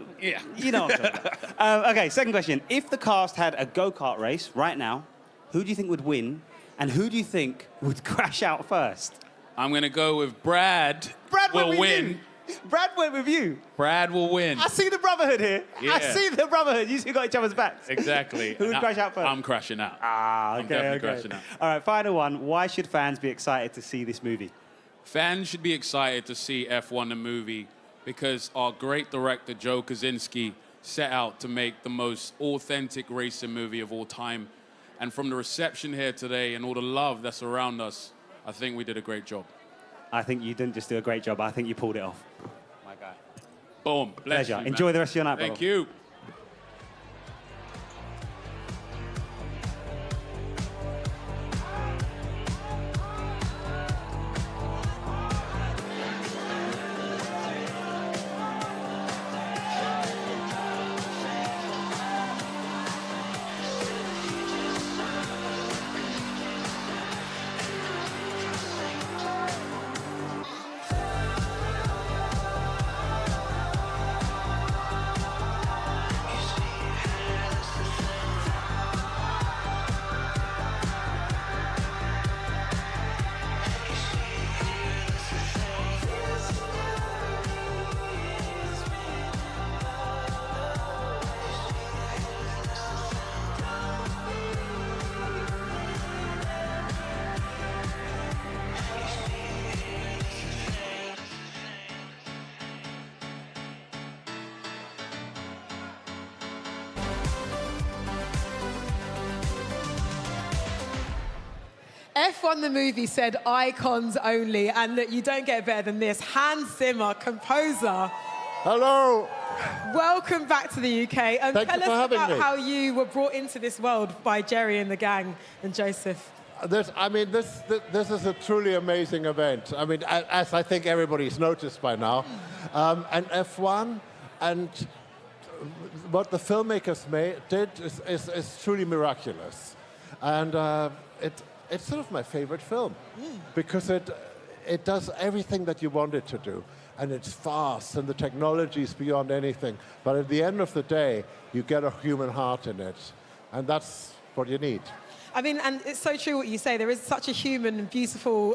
know what I'm talking about. Okay, second question. If the cast had a go-kart race right now, who do you think would win, and who do you think would crash out first? I'm going to go with Brad. Brad will went with win. You. Brad went with you. Brad will win. I see the brotherhood here. Yeah. I see the brotherhood. You two got each other's backs. Exactly. Who would crash out first? I'm crashing out. I'm definitely crashing out. All right, final one. Why should fans be excited to see this movie? Fans should be excited to see F1 the movie because our great director, Joe Kosinski, set out to make the most authentic racing movie of all time. And from the reception here today and all the love that's around us, I think we did a great job. I think you didn't just do a great job, I think you pulled it off. My guy. Boom. Bless Pleasure. you, Enjoy man. the rest of your night, Thank brother. you. F1 the movie said icons only, and that you don't get better than this. Hans Zimmer, composer. Hello. Welcome back to the UK. Thank you tell for us having about me. how you were brought into this world by Jerry and the gang and Joseph. This is a truly amazing event. I mean, as I think everybody's noticed by now. And F1 and what the filmmakers did is truly miraculous. And it's sort of my favorite film because it does everything that you want it to do. And it's fast, and the technology is beyond anything. But at the end of the day, you get a human heart in it. And that's what you need. I mean, and it's so true what you say. There is such a human and beautiful,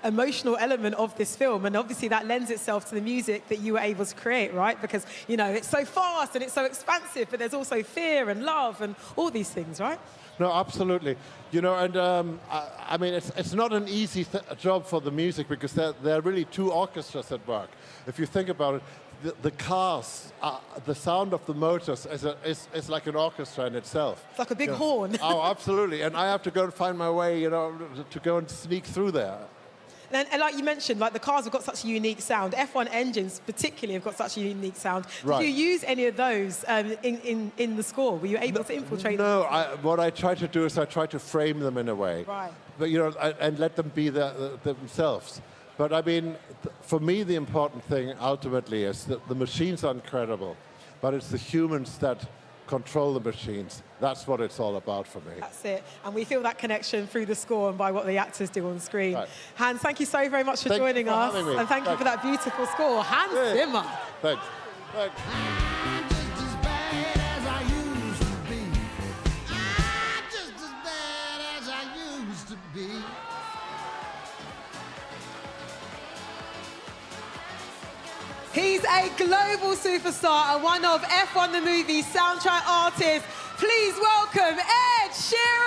emotional element of this film. And obviously that lends itself to the music that you were able to create, right? Because, you know, it's so fast and it's so expansive, but there's also fear and love and all these things, right? No, absolutely. You know, and I mean, it's not an easy job for the music because there are really two orchestras at work. If you think about it, the cars, the sound of the motors is like an orchestra in itself. It's like a big horn. Oh, absolutely. And I have to go and find my way, you know, to go and sneak through there. And like you mentioned, like the cars have got such a unique sound. F1 engines particularly have got such a unique sound. Right. Did you use any of those in the score? Were you able to infiltrate them? No, what I try to do is I try to frame them in a way. Right. But, you know, and let them be themselves. But I mean, for me, the important thing ultimately is that the machines are incredible, but it's the humans that control the machines. That's what it's all about for me. That's it. And we feel that connection through the score and by what the actors do on screen. Right. Hans, thank you so very much for Thank you joining for us. having me. And thank you for that beautiful score. Hans Zimmer. Thanks. Thanks. He's a global superstar and one of F1 the Movie soundtrack artists. Please welcome Ed Sheeran!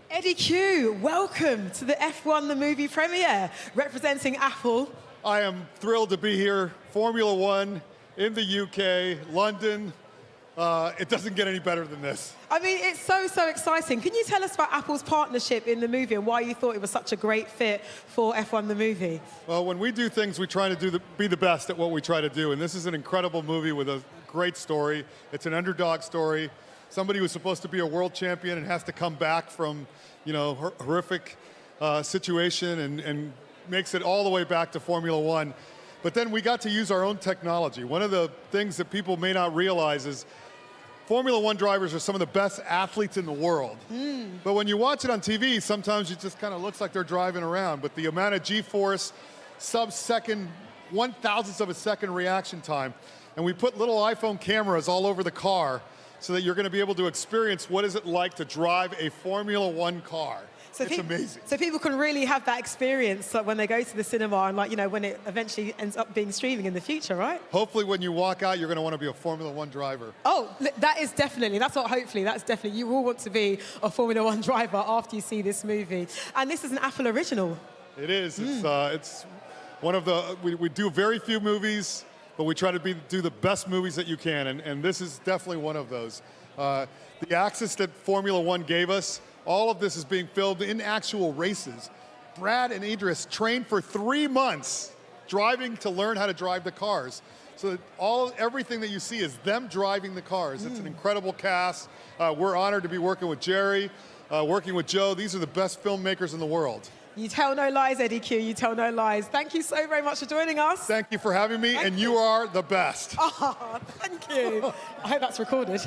Eddie Q, welcome to the F1 the Movie premiere, representing Apple. I am thrilled to be here. Formula One in the UK, London. It doesn't get any better than this. I mean, it's so exciting. Can you tell us about Apple's partnership in the movie and why you thought it was such a great fit for F1 the Movie? Well, when we do things, we try to be the best at what we try to do. And this is an incredible movie with a great story. It's an underdog story. Somebody who's supposed to be a world champion and has to come back from, you know, horrific situation and makes it all the way back to Formula One. But then we got to use our own technology. One of the things that people may not realize is Formula One drivers are some of the best athletes in the world. But when you watch it on TV, sometimes it just kind of looks like they're driving around. But the amount of G-force, sub-second, 1,000th of a second reaction time, and we put little iPhone cameras all over the car so that you're going to be able to experience what is it like to drive a Formula One car. It's amazing. So people can really have that experience like, when they go to the cinema and like, you know, when it eventually ends up being streaming in the future, right? Hopefully when you walk out, you're going to want to be a Formula One driver. Oh, that's definitely, you will want to be a Formula One driver after you see this movie. And this is an Apple original. It is. It's one of the, we do very few movies, but we try to do the best movies that you can, and this is definitely one of those. The access that Formula One gave us, all of this is being filmed in actual races. Brad and Idris trained for 3 months driving to learn how to drive the cars. So that everything that you see is them driving the cars. It's an incredible cast. We're honored to be working with Jerry, working with Joe. These are the best filmmakers in the world. You tell no lies, Eddie Q. You tell no lies. Thank you so very much for joining us. Thank you for having me, and you are the best. Oh, thank you. I hope that's recorded.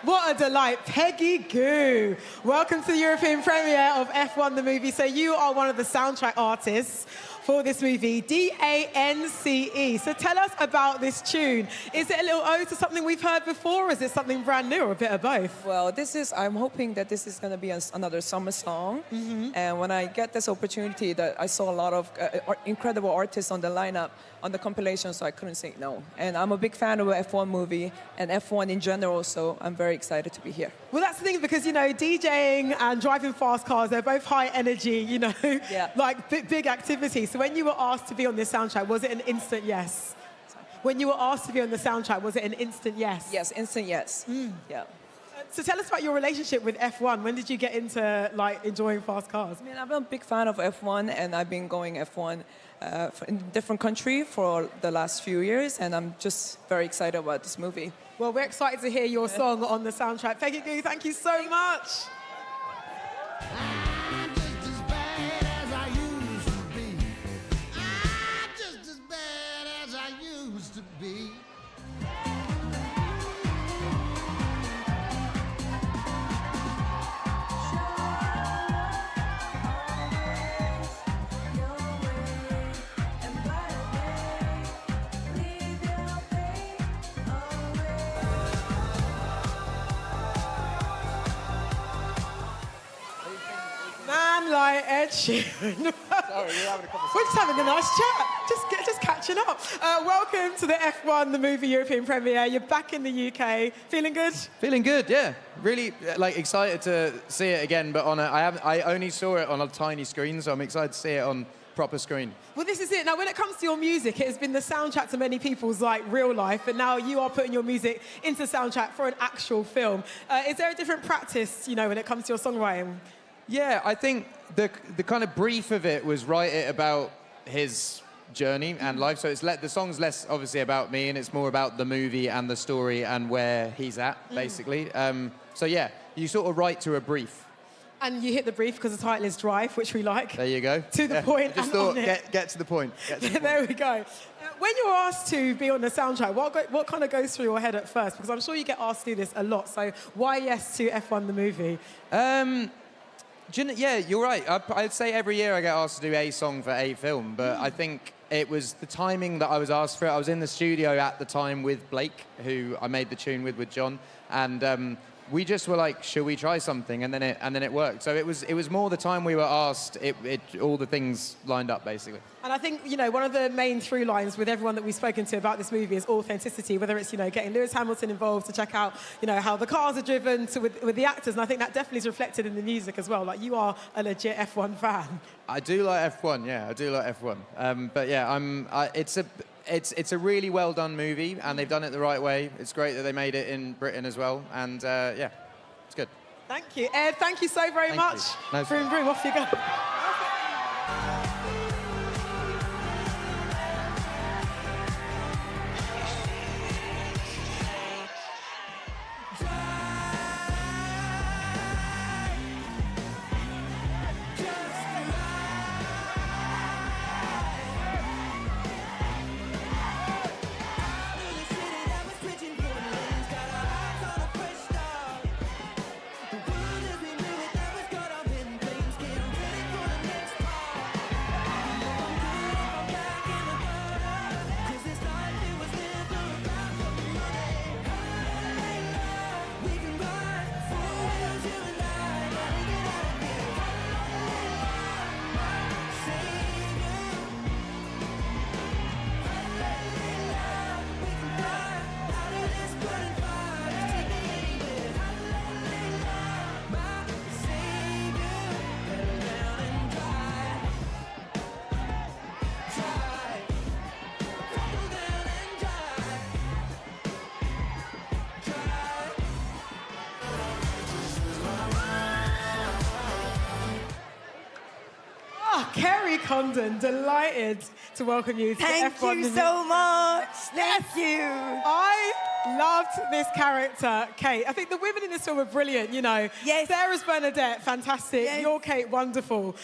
What a delight. Peggy Goo. Welcome to the European premiere of F1 the movie. So you are one of the soundtrack artists for this movie, Dance. So tell us about this tune. Is it a little ode to something we've heard before, or is it something brand new, or a bit of both? Well, I'm hoping that this is going to be another summer song. And when I get this opportunity, that I saw a lot of incredible artists on the lineup, on the compilation, so I couldn't say no. And I'm a big fan of F1 movie and F1 in general, so I'm very excited to be here. Well, that's the thing, because, you know, DJing and driving fast cars, they're both high energy, you know, like big activity. So when you were asked to be on this soundtrack, was it an instant yes? When you were asked to be on the soundtrack, was it an instant yes? Yes, instant yes. Yeah. So tell us about your relationship with F1. When did you get into, like, enjoying fast cars? I mean, I've been a big fan of F1, and I've been going F1 in different countries for the last few years, and I'm just very excited about this movie. Well, we're excited to hear your song on the soundtrack. Peggy Goo, thank you so much. Man like Ed Sheeran. Sorry, we're having a conversation. We're just having a nice chat, just catching up. Welcome to the F1, the movie European premiere. You're back in the UK. Feeling good? Feeling good, yeah. Really, excited to see it again, but I only saw it on a tiny screen, so I'm excited to see it on proper screen. Well, this is it. Now, when it comes to your music, it has been the soundtrack to many people's real life, but now you are putting your music into soundtrack for an actual film. Is there a different practice, when it comes to your songwriting? Yeah, I think the kind of brief of it was write it about his journey and life. So the song's less obviously about me, and it's more about the movie and the story and where he's at, basically. So yeah, you sort of write to a brief. And you hit the brief because the title is Drive, which we like. There you go. To the point. I just thought, get to the point. There we go. When you're asked to be on the soundtrack, what kind of goes through your head at first? Because I'm sure you get asked to do this a lot. So why yes to F1 the movie? Yeah, you're right. I'd say every year I get asked to do a song for a film, but I think it was the timing that I was asked for it. I was in the studio at the time with Blake, who I made the tune with John, and we just were like, should we try something? And then it worked. So it was more the time we were asked, all the things lined up, basically. And I think, one of the main through lines with everyone that we've spoken to about this movie is authenticity, whether it's, getting Lewis Hamilton involved to check out, how the cars are driven with the actors. And I think that definitely is reflected in the music as well. Like, you are a legit F1 fan. I do like F1, yeah. I do like F1. But yeah, it's a really well done movie, and they've done it the right way. It's great that they made it in Britain as well, and yeah, it's good. Thank you, Ed. Thank you so very much. Nice. Vroom, vroom, off you go. Kerry Condon, delighted to welcome you to Thank the F1. you so much. Thank you. I loved this character, Kate. I think the women in this film are brilliant, Yes. Sarah's Bernadette, fantastic. Yes. Your Kate, wonderful.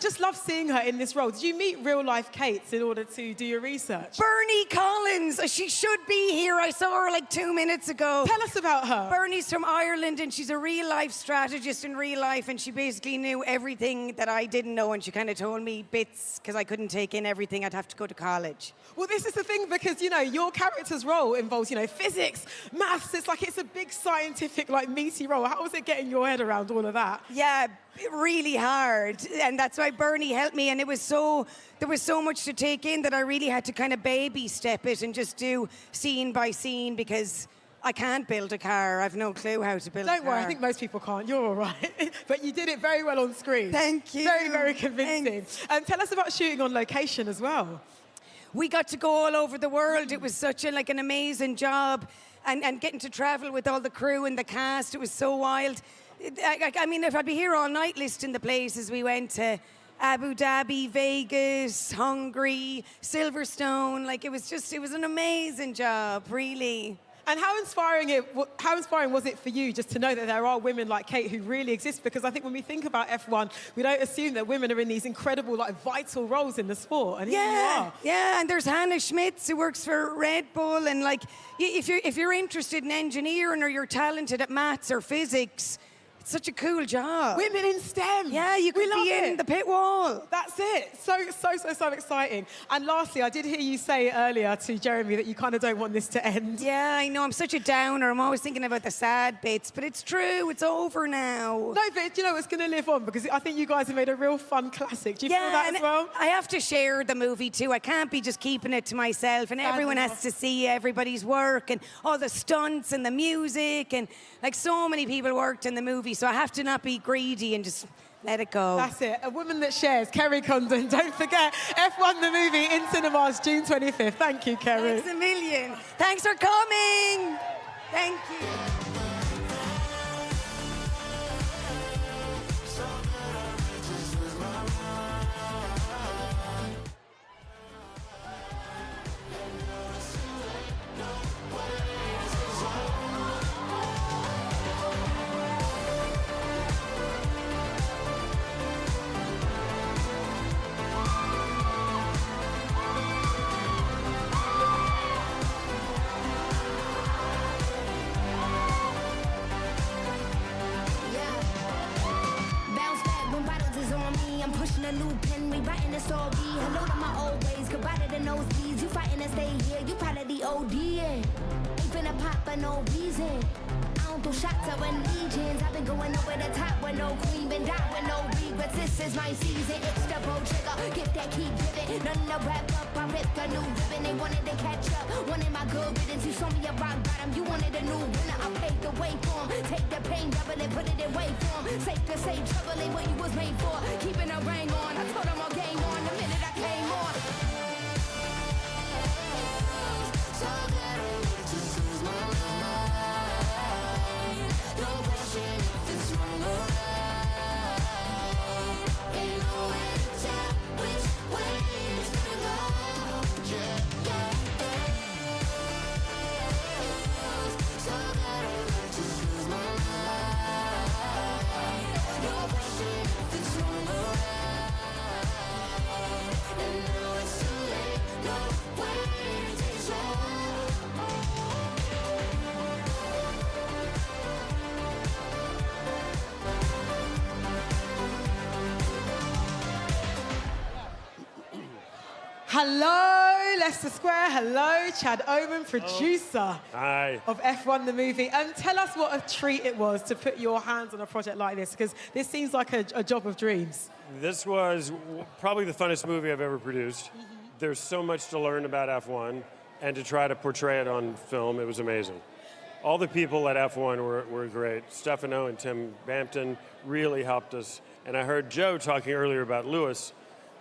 Just love seeing her in this role. Did you meet real-life Kates in order to do your research? Bernie Collins. She should be here. I saw her like 2 minutes ago. Tell us about her. Bernie's from Ireland, and she's a real-life strategist in real life, and she basically knew everything that I didn't know, and she kind of told me bits because I couldn't take in everything. I'd have to go to college. Well, this is the thing, because, your character's role involves, physics, maths. It's a big scientific, meaty role. How was it getting your head around all of that? Yeah, really hard. And that's why Bernie helped me. And there was so much to take in that I really had to kind of baby step it and just do scene by scene, because I can't build a car. I've no clue how to build a car. Don't worry, I think most people can't. You're all right. But you did it very well on screen. Thank you. Very, very convincing. And tell us about shooting on location as well. We got to go all over the world. It was such an amazing job. And getting to travel with all the crew and the cast, it was so wild. I mean, if I'd be here all night listing the places we went to, Abu Dhabi, Vegas, Hungary, Silverstone, it was an amazing job, really. And how inspiring was it for you just to know that there are women like Kate who really exist? Because I think when we think about F1, we don't assume that women are in these incredible, like, vital roles in the sport. And here you are. Yeah, and there's Hannah Schmitz who works for Red Bull, and like, if you're interested in engineering or you're talented at maths or physics, it's such a cool job. Women in STEM. Yeah, you could be in the pit wall. That's it. So exciting. And lastly, I did hear you say earlier to Jeremy that you kind of don't want this to end. Yeah, I know. I'm such a downer. I'm always thinking about the sad bits, but it's true. It's over now. No, but you know, it's going to live on because I think you guys have made a real fun classic. Do you feel that as well? I have to share the movie too. I can't be just keeping it to myself, and everyone has to see everybody's work and all the stunts and the music, and like so many people worked in the movie, so I have to not be greedy and just let it go. That's it. A woman that shares. Kerry Condon. Don't forget, F1 the movie in cinemas June 25th. Thank you, Kerry. Thanks a million. Thanks for coming. Thank you. A new pen, rewriting the story. Hello to my old ways, goodbye to the nosebleeds. You fighting to stay here, you probably OD. Ain't finna pop for no reason. I don't do shots, I win legions. I've been going over the top with no queen, been down with no regrets. This is my season, it's the pro trigger. Gift that keep giving, none to wrap up. I ripped a new ribbon, they wanted to catch up. Wanted my good riddance, you saw me a rock bottom. You wanted a new winner, I paved the way for 'em. Take the pain, double it, put it in way form. Safe to say, trouble ain't what you was made for. Keeping a ring on, I told them all game on the minute I came on. So that I need to lose my mind. No question if it's wrong or right. Ain't nowhere to tell which way it's gonna go. Yeah. So that I need to lose my mind. No question if it's wrong or right. And now it's too late. No way to take Hello, Leicester Square. Hello, Chad Oman, producer of F1 the movie. Tell us what a treat it was to put your hands on a project like this, because this seems like a job of dreams. This was probably the funnest movie I've ever produced. There's so much to learn about F1, and to try to portray it on film, it was amazing. All the people at F1 were great. Stefano and Tim Bampton really helped us. And I heard Joe talking earlier about Lewis.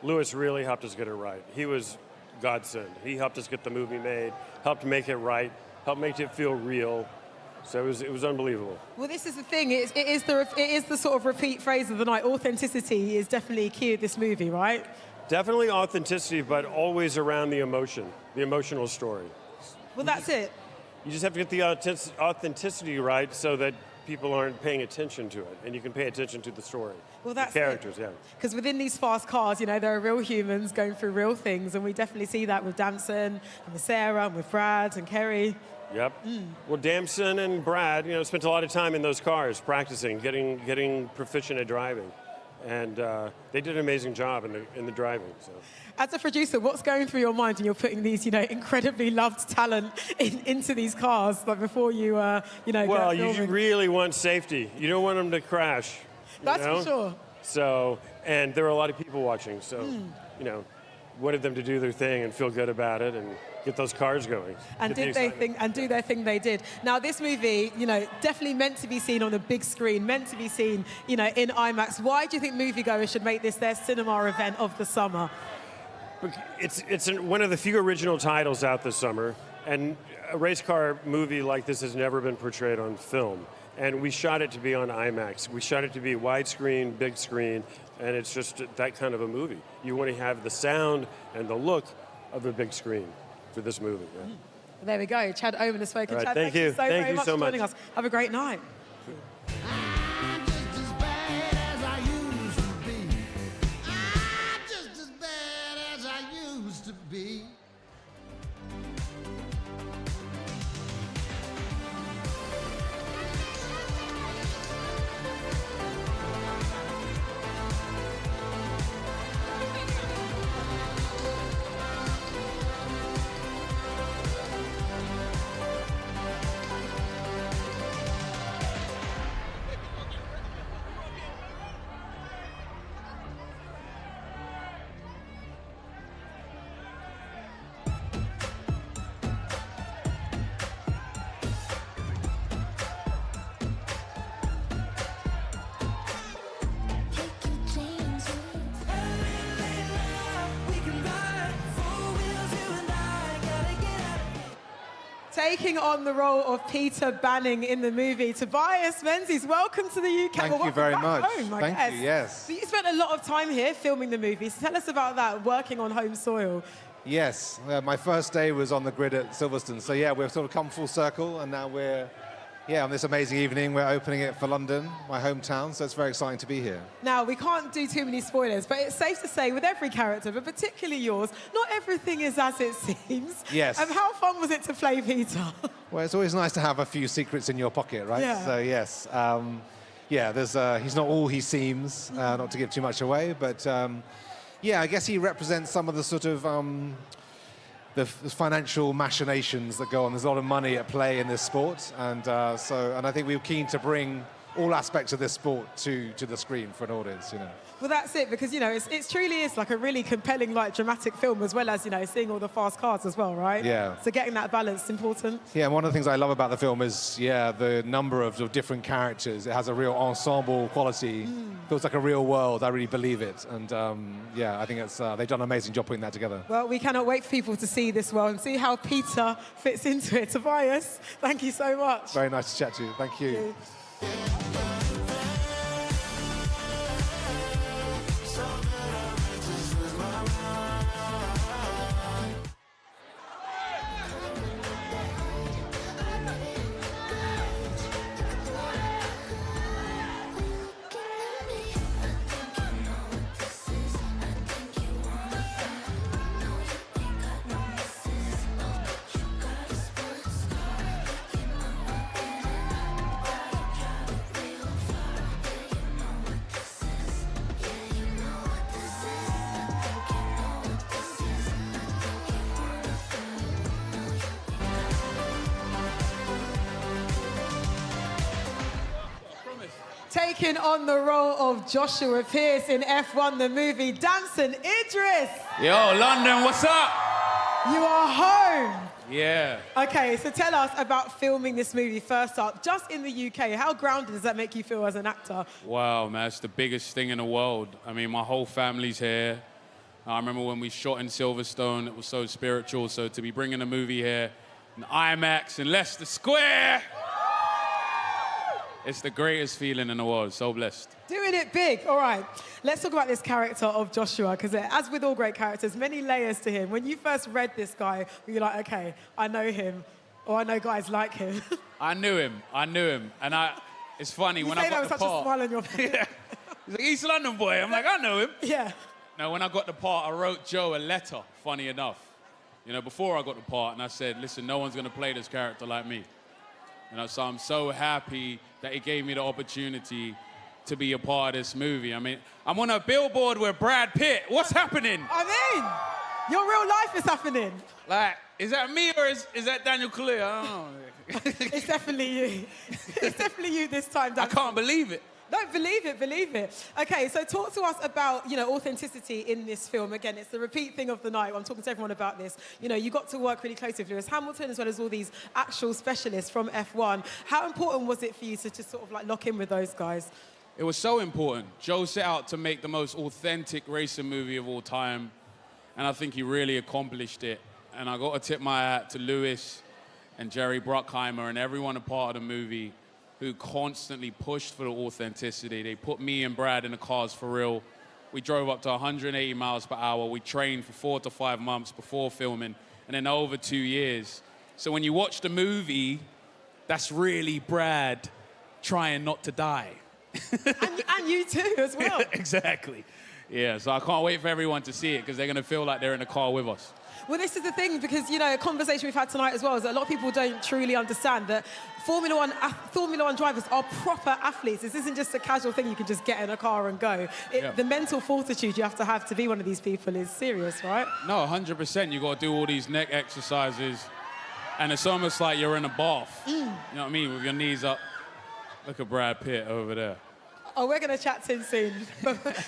Lewis really helped us get it right. He was godsend. He helped us get the movie made, helped make it right, helped make it feel real. So it was unbelievable. Well, this is the thing. It is the sort of repeat phrase of the night. Authenticity is definitely key at this movie, right? Definitely authenticity, but always around the emotion, the emotional story. Well, that's it. You just have to get the authenticity right so that people aren't paying attention to it, and you can pay attention to the story. Well, that's the characters, yeah. Because within these fast cars, you know, there are real humans going through real things, and we definitely see that with Damson and with Sarah and with Brad and Kerry. Yep. Well, Damson and Brad, you know, spent a lot of time in those cars practicing, getting proficient at driving, and they did an amazing job in the driving. So. As a producer, what's going through your mind when you're putting these, you know, incredibly loved talent into these cars, like before you, you know? Well, you really want safety. You don't want them to crash. That's know? for sure. So, and there were a lot of people watching, so you know, wanted them to do their thing and feel good about it and get those cars going. And do their thing they did. Now, this movie, you know, definitely meant to be seen on a big screen, meant to be seen, you know, in IMAX. Why do you think moviegoers should make this their cinema event of the summer? It's one of the few original titles out this summer, and a race car movie like this has never been portrayed on film. And we shot it to be on IMAX. We shot it to be widescreen, big screen, and it's just that kind of a movie. You want to have the sound and the look of a big screen for this movie. Yeah. There we go. Chad Oman has spoken. All right, Chad, thank you. so Thank very you much so for joining much. us. Have a great night. Taking on the role of Peter Banning in the movie, Tobias Menzies. Welcome to the UK. Thank Well, you very welcome back much. home, I Thank guess. you, yes. So you spent a lot of time here filming the movie. So tell us about that, working on home soil. Yes, my first day was on the grid at Silverstone. So yeah, we've sort of come full circle, and now we're, on this amazing evening, we're opening it for London, my hometown, so it's very exciting to be here. Now, we can't do too many spoilers, but it's safe to say with every character, but particularly yours, not everything is as it seems. Yes. How fun was it to play Peter? Well, it's always nice to have a few secrets in your pocket, right? Yeah. So yes, he's not all he seems, not to give too much away, but I guess he represents some of the sort of the financial machinations that go on. There's a lot of money at play in this sport, and I think we were keen to bring all aspects of this sport to the screen for an audience, Well, that's it, because, it truly is like a really compelling, like, dramatic film, as well as, seeing all the fast cars as well, right? Yeah. So getting that balance is important. Yeah, and one of the things I love about the film is, the number of different characters. It has a real ensemble quality. Feels like a real world. I really believe it. And, I think they've done an amazing job putting that together. Well, we cannot wait for people to see this world and see how Peter fits into it. Tobias, thank you so much. Very nice to chat to you. Thank you. Taking on the role of Joshua Pearce in F1, the movie, Damson Idris. Yo, London, what's up? You are home. Yeah. Okay, so tell us about filming this movie first up, just in the UK. How grounded does that make you feel as an actor? Wow, man, it's the biggest thing in the world. I mean, my whole family's here. I remember when we shot in Silverstone, it was so spiritual. So to be bringing a movie here in IMAX in Leicester Square, it's the greatest feeling in the world. So blessed. Doing it big. All right, let's talk about this character of Joshua, because as with all great characters, many layers to him. When you first read this guy, were you like, okay, I know him, or I know guys like him? I knew him. And it's funny, You when say I that got with the such a part. smile on your face. Yeah. He's like, East London boy. I'm like, I know him. Yeah. No, when I got the part, I wrote Joe a letter, funny enough. Before I got the part, and I said, listen, no one's going to play this character like me. So I'm so happy that he gave me the opportunity to be a part of this movie. I mean, I'm on a billboard with Brad Pitt. What's happening? I mean, your real life is happening. Like, is that me or is that Daniel Kaluuya? I don't know. It's definitely you. It's definitely you this time, Dan. I can't believe it. No, believe it. Okay, so talk to us about, authenticity in this film. Again, it's the repeat thing of the night. I'm talking to everyone about this. You got to work really closely with Lewis Hamilton, as well as all these actual specialists from F1. How important was it for you to just sort of like lock in with those guys? It was so important. Joe set out to make the most authentic racing movie of all time, and I think he really accomplished it. And I got to tip my hat to Lewis and Jerry Bruckheimer and everyone a part of the movie who constantly pushed for the authenticity. They put me and Brad in the cars for real. We drove up to 180 miles per hour. We trained for 4 to 5 months before filming, and then over 2 years. So when you watch the movie, that's really Brad trying not to die. And you too, as well. Exactly. Yeah, so I can't wait for everyone to see it because they're going to feel like they're in the car with us. Well, this is the thing, because, you know, a conversation we've had tonight as well is that a lot of people don't truly understand that Formula One drivers are proper athletes. This isn't just a casual thing you can just get in a car and go. The mental fortitude you have to be one of these people is serious, right? No, 100%. You got to do all these neck exercises, and it's almost like you're in a bath. You know what I mean? With your knees up. Look at Brad Pitt over there. Oh, we're going to chat to him soon.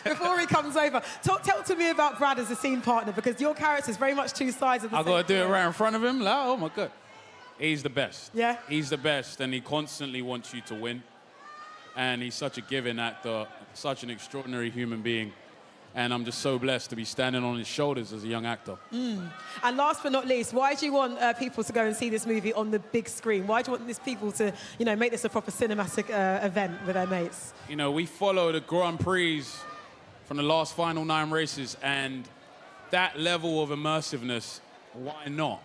Before he comes over, tell to me about Brad as a scene partner, because your character is very much two sides of the same I've got to do it coin. right in front of him? Like, oh, my God. He's the best. Yeah? He's the best, and he constantly wants you to win. And he's such a giving actor, such an extraordinary human being. And I'm just so blessed to be standing on his shoulders as a young actor. And last but not least, why do you want people to go and see this movie on the big screen? Why do you want these people to, you know, make this a proper cinematic event with their mates? You know, we follow the Grand Prix from the last final 9 races, and that level of immersiveness, why not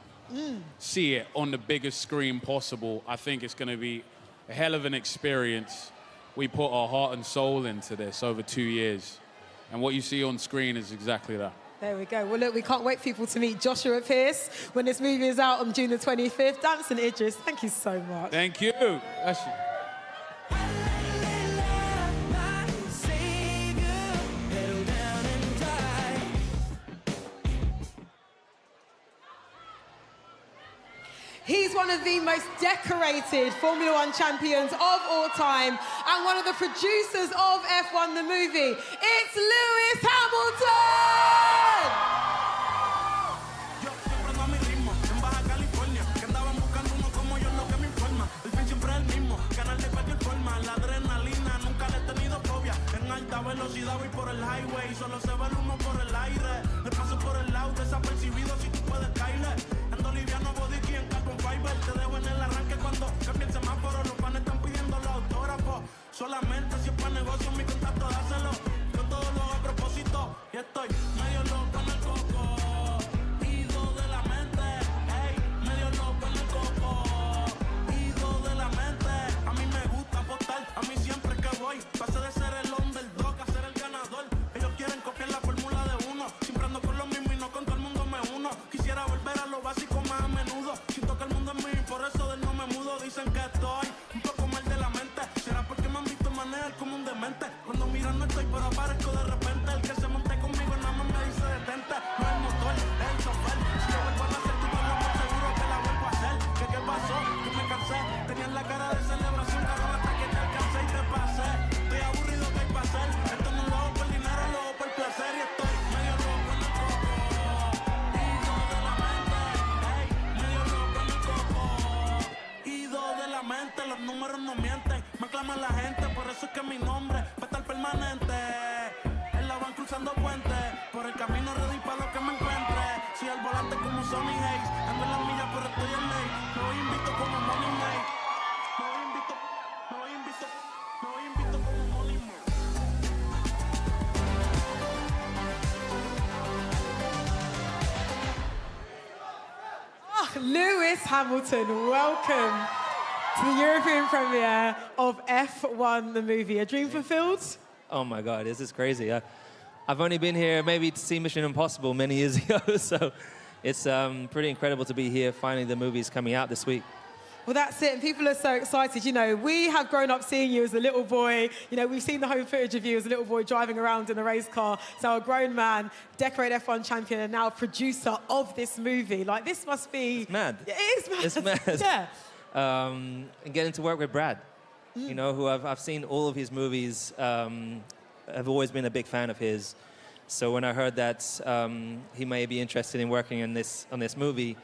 see it on the biggest screen possible? I think it's going to be a hell of an experience. We put our heart and soul into this over 2 years. And what you see on screen is exactly that. There we go. Well, look, we can't wait for people to meet Joshua Pearce when this movie is out on June the 25th. Damson Idris, thank you so much. Thank you. That's you. He's one of the most decorated Formula One champions of all time and one of the producers of F1 the movie. It's Lewis Hamilton! Velocidad voy por el highway, solo se ve el humo por el aire. Me paso por el lado desapercibido si tú puedes caerle. Ando liviano body en carbon fiber. Te dejo en el arranque cuando cambie el semáforo. Los panes están pidiendo los autógrafos. Solamente si es para negocio mi contacto dáselo. Yo todo lo hago a propósito y estoy medio loco en el coco. Ido de la mente, ey, medio loco en el coco. Ido de la mente, a mí me gusta apostar, a mí siempre que voy. Pasé de ser el underdog a ser el ganador. Ellos quieren copiar la fórmula de uno. Siempre ando con lo mismo y no con todo el mundo me uno. Quisiera volver a lo básico más a menudo. Siento que el mundo es mío y por eso del no me mudo. Dicen que estoy un poco mal de la mente. ¿Será porque me han visto manejar como un demente? Cuando miran no estoy, pero aparezco de repente. El que se monte conmigo nada más me dice detente. No es el motor, es el chofer. Si yo vuelvo a nacer, tú te lo más seguro que la vuelvo a hacer. ¿Qué pasó? Que me cansé. Tenías la cara de celebración, cabrón, hasta que te alcancé y te pasé. Estoy aburrido, ¿qué hay para hacer? Esto no lo hago por dinero, lo hago por placer. Y estoy medio loco en el coco. Ido de la mente, ey, medio loco en el coco. Ido de la mente, los números no mienten. Me aclama la gente, por eso es que mi nombre va a estar permanente. En la van cruzando puentes, por el camino ready para lo que me encuentre. Soy al volante como Sonny Hayes, ando en las millas pero estoy en ley. Me voy invito como Money May. Me voy invito como Money May. Lewis Hamilton, welcome to the European premiere of F1 the movie. A dream fulfilled? Oh my God, this is crazy. I've only been here maybe to see Mission Impossible many years ago, so it's pretty incredible to be here. Finally, the movie's coming out this week. Well, that's it, and people are so excited. You know, we have grown up seeing you as a little boy. You know, we've seen the home footage of you as a little boy driving around in a race car. So a grown man, decorated F1 champion, and now producer of this movie. Like, this must be... It's mad. It is mad. It's mad. Yeah. And getting to work with Brad, you know, who I've seen all of his movies, have always been a big fan of his. So when I heard that he may be interested in working on this movie,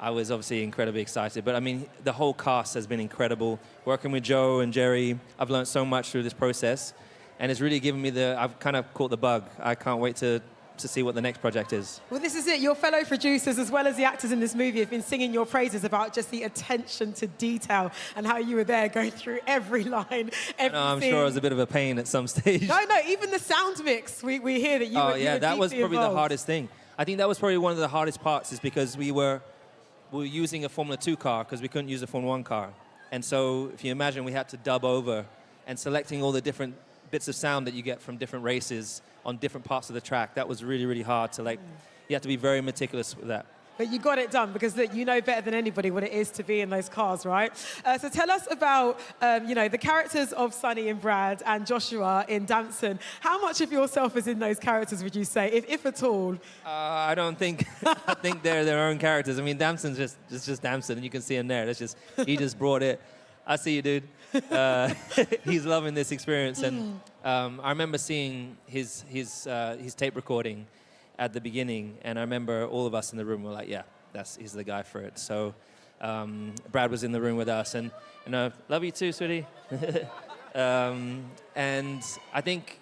I was obviously incredibly excited. But I mean, the whole cast has been incredible. Working with Joe and Jerry, I've learned so much through this process. And it's really given me I've kind of caught the bug. I can't wait to see what the next project is. Well, this is it. Your fellow producers, as well as the actors in this movie, have been singing your praises about just the attention to detail and how you were there going through every line, every I'm scene. sure it was a bit of a pain at some stage. No, even the sound mix, we hear that you were that was deeply probably involved. the hardest thing. I think that was probably one of the hardest parts is because we were we were using a Formula 2 car because we couldn't use a Formula 1 car. And so if you imagine, we had to dub over and selecting all the different bits of sound that you get from different races on different parts of the track. That was really, really hard to like, you have to be very meticulous with that. But you got it done because look, you know better than anybody what it is to be in those cars, right? So tell us about, the characters of Sonny and Brad and Joshua in Damson. How much of yourself is in those characters, would you say, if at all? I don't think, I think they're their own characters. I mean, Damson's just Damson, and you can see him there. That's just, he just brought it. I see you, dude. He's loving this experience. And I remember seeing his tape recording at the beginning, and I remember all of us in the room were like, yeah, he's the guy for it. So Brad was in the room with us, and love you too, sweetie. And I think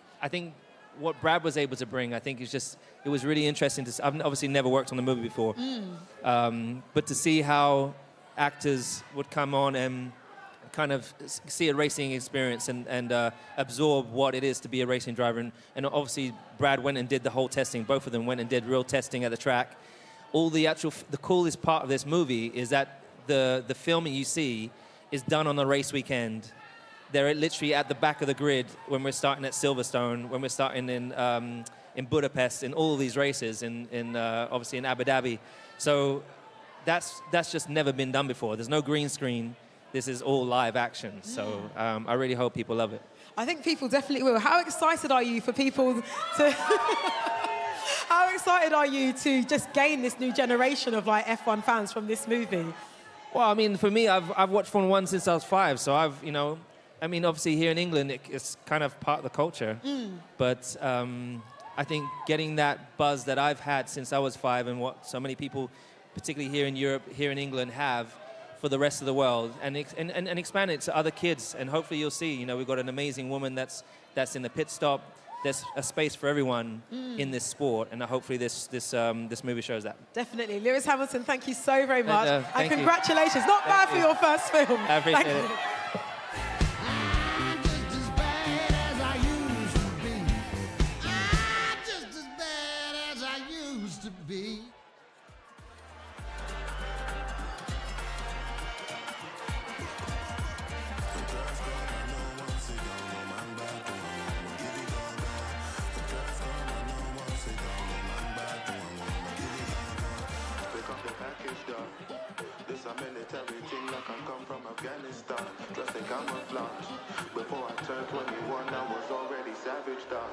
what Brad was able to bring, I think it was really interesting to. I've obviously never worked on the movie before, but to see how actors would come on and kind of see a racing experience and absorb what it is to be a racing driver. And obviously, Brad went and did the whole testing. Both of them went and did real testing at the track. The coolest part of this movie is that the filming you see is done on the race weekend. They're literally at the back of the grid when we're starting at Silverstone, when we're starting in Budapest, in all of these races, obviously in Abu Dhabi. So that's just never been done before. There's no green screen. This is all live action, so I really hope people love it. I think people definitely will. How excited are you for people to... How excited are you to just gain this new generation of like F1 fans from this movie? Well, I mean, for me, I've watched Formula 1 since I was 5, so I mean, obviously here in England, it's kind of part of the culture. But I think getting that buzz that I've had since I was 5 and what so many people, particularly here in Europe, here in England, have for the rest of the world, and expand it to other kids, and hopefully you'll see, we've got an amazing woman that's in the pit stop. There's a space for everyone in this sport, and hopefully this movie shows that. Definitely. Lewis Hamilton, thank you so very much. Thank and congratulations. You. Not bad for your first film. I appreciate it. This a military thing like I come from Afghanistan. Dressed in camouflage. Before I turned 21, I was already savage dog.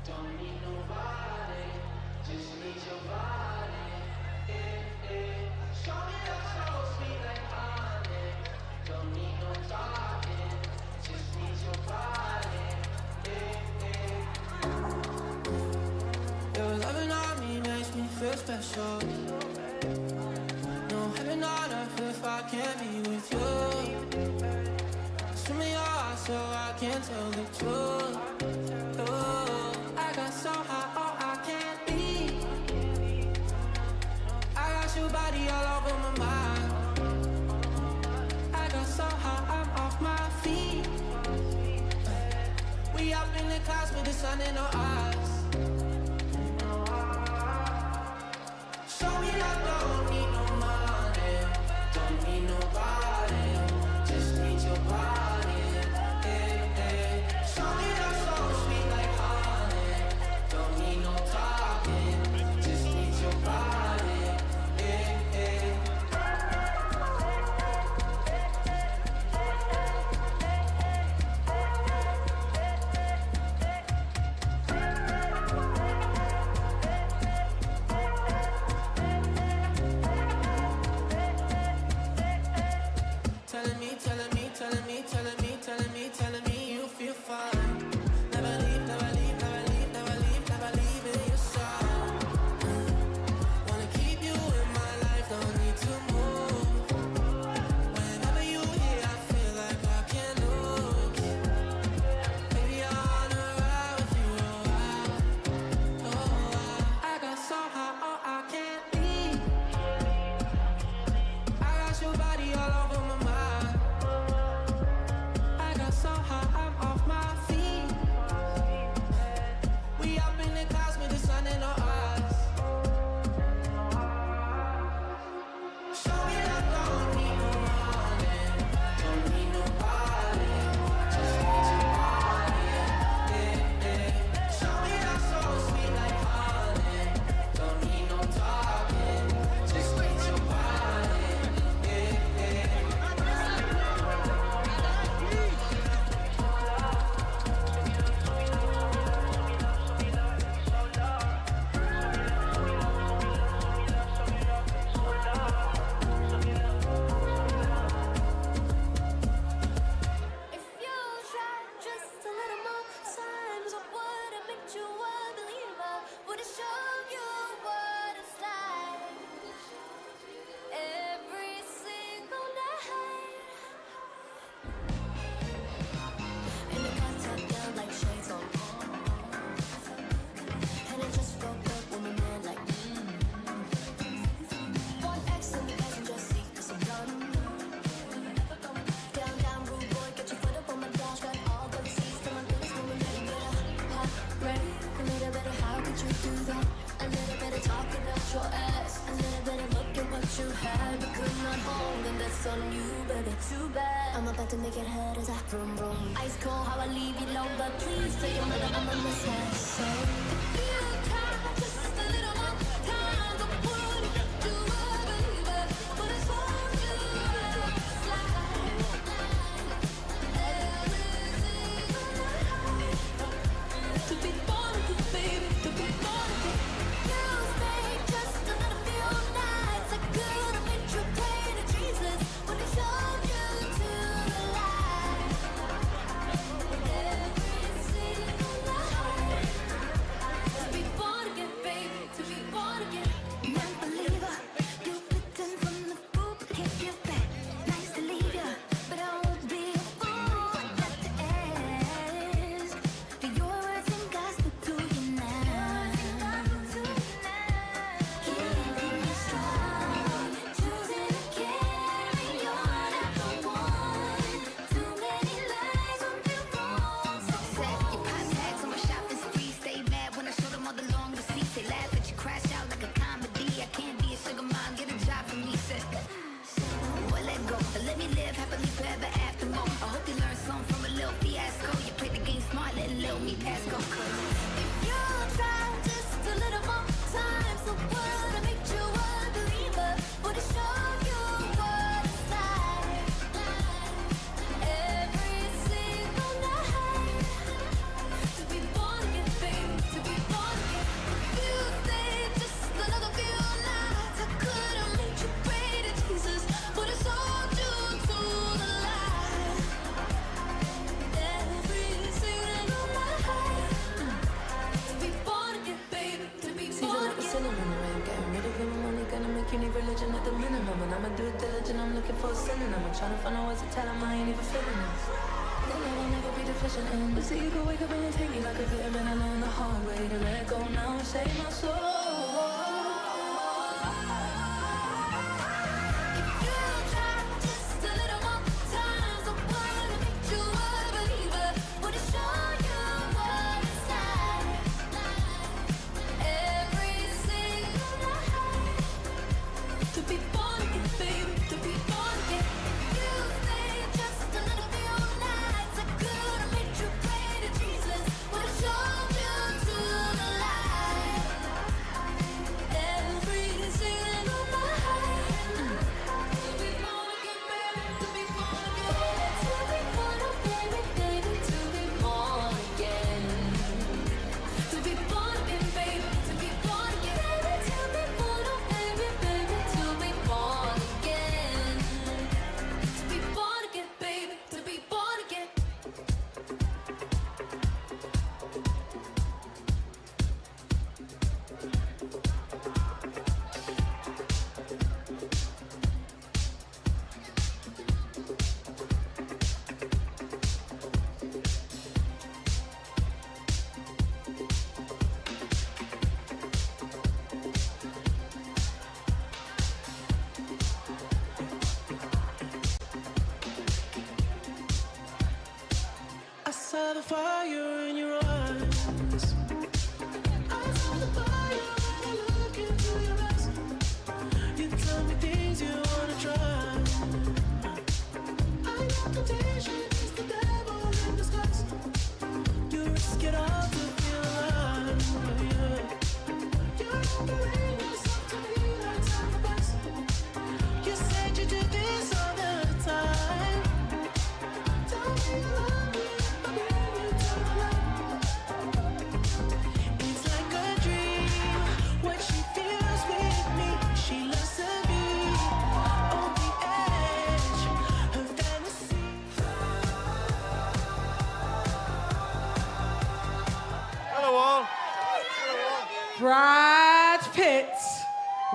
Don't need nobody, just need your body. Show me that so sweet like honey. Don't need no talking, just need your body. Your loving on me makes me feel special. No heaven on earth if I can't be with you. Show me your heart so I can tell the truth. Oh, I got so high, oh, I can't be. I got your body all over my mind. I got so high, I'm off my feet. We up in the clouds with the sun in our eyes. Show me that don't need no money, don't need nobody, just need your body. Show me that so sweet like honey, don't need no talking, just need your body. you had but could not hold, and that's on you, baby. Too bad. I'm about to make it hurt as I vroom vroom. Ice cold, how I leave you low, but please tell your mother I'm a mishap. So if you try just a little more time, I would do a believer, but it's hard to slide. To be born again, baby, to be born again. You stay just a little few nights. I could have made you pray to Jesus when he showed you to the light. Every single night. To be born again, baby, to be born again. Non-believer, you pretend from the book, can't give back. Nice to leave ya, but I won't be a fool. I got to ask, do your words and gospel to you now? Keeping you strong, choosing to carry on. I'm the one. Too many lies on the wrong. Success, your contacts on my shopping spree. Stay mad when I show them all the long receipts. They laugh at you, crash out like a comedy. I can't be a sugar mom, get a job from me, sis. Well, let go, but let me live happily forever after more. I hope you learn something from a little fiasco. You played the game smart, letting little me pass go. 'Cause if you try just a little more time, so what? I make you a believer, but it show you what it's like. Every single night. To be born again, baby, to be born again. If you stay just another few nights, I could have made you pray to Jesus, but it's all due to the light. Every single night. To be born again, baby, to be born again. Cinnamon ring, getting rid of him, I'm only gonna make you need religion at the minimum. And I'ma do it diligent, I'm looking for a synonym. I'm trying to find out what's to tell him, I ain't even feeling this. Then I will never be deficient in. But see, you can wake up and take me like a vitamin. I learned the hard way to let go now and save my soul. If you try just a little more time, so what? I make you a believer, but it show you what it's like. Every single night. To be born again, baby, to be born again. You stay just a little few nights. I could have made you pray to Jesus, but it showed you to the light. Every single night. To be born again, baby, to be born again. To be born again, baby, to be born again. To be born again, baby, to be born again. To be born again, baby, to be born again. To be born again, baby, to be born again. I saw the fire in your eyes. I saw the fire when you look into your eyes. You tell me things you wanna try. I know temptation is the devil in disguise. You risk it all to feel alive. You're offering yourself to me like sacrifice. You said you do this all the time. Tell me you love me. It's like a dream when she feels with me. She loves to be on the edge of fantasy. Hello all. Brad Pitt,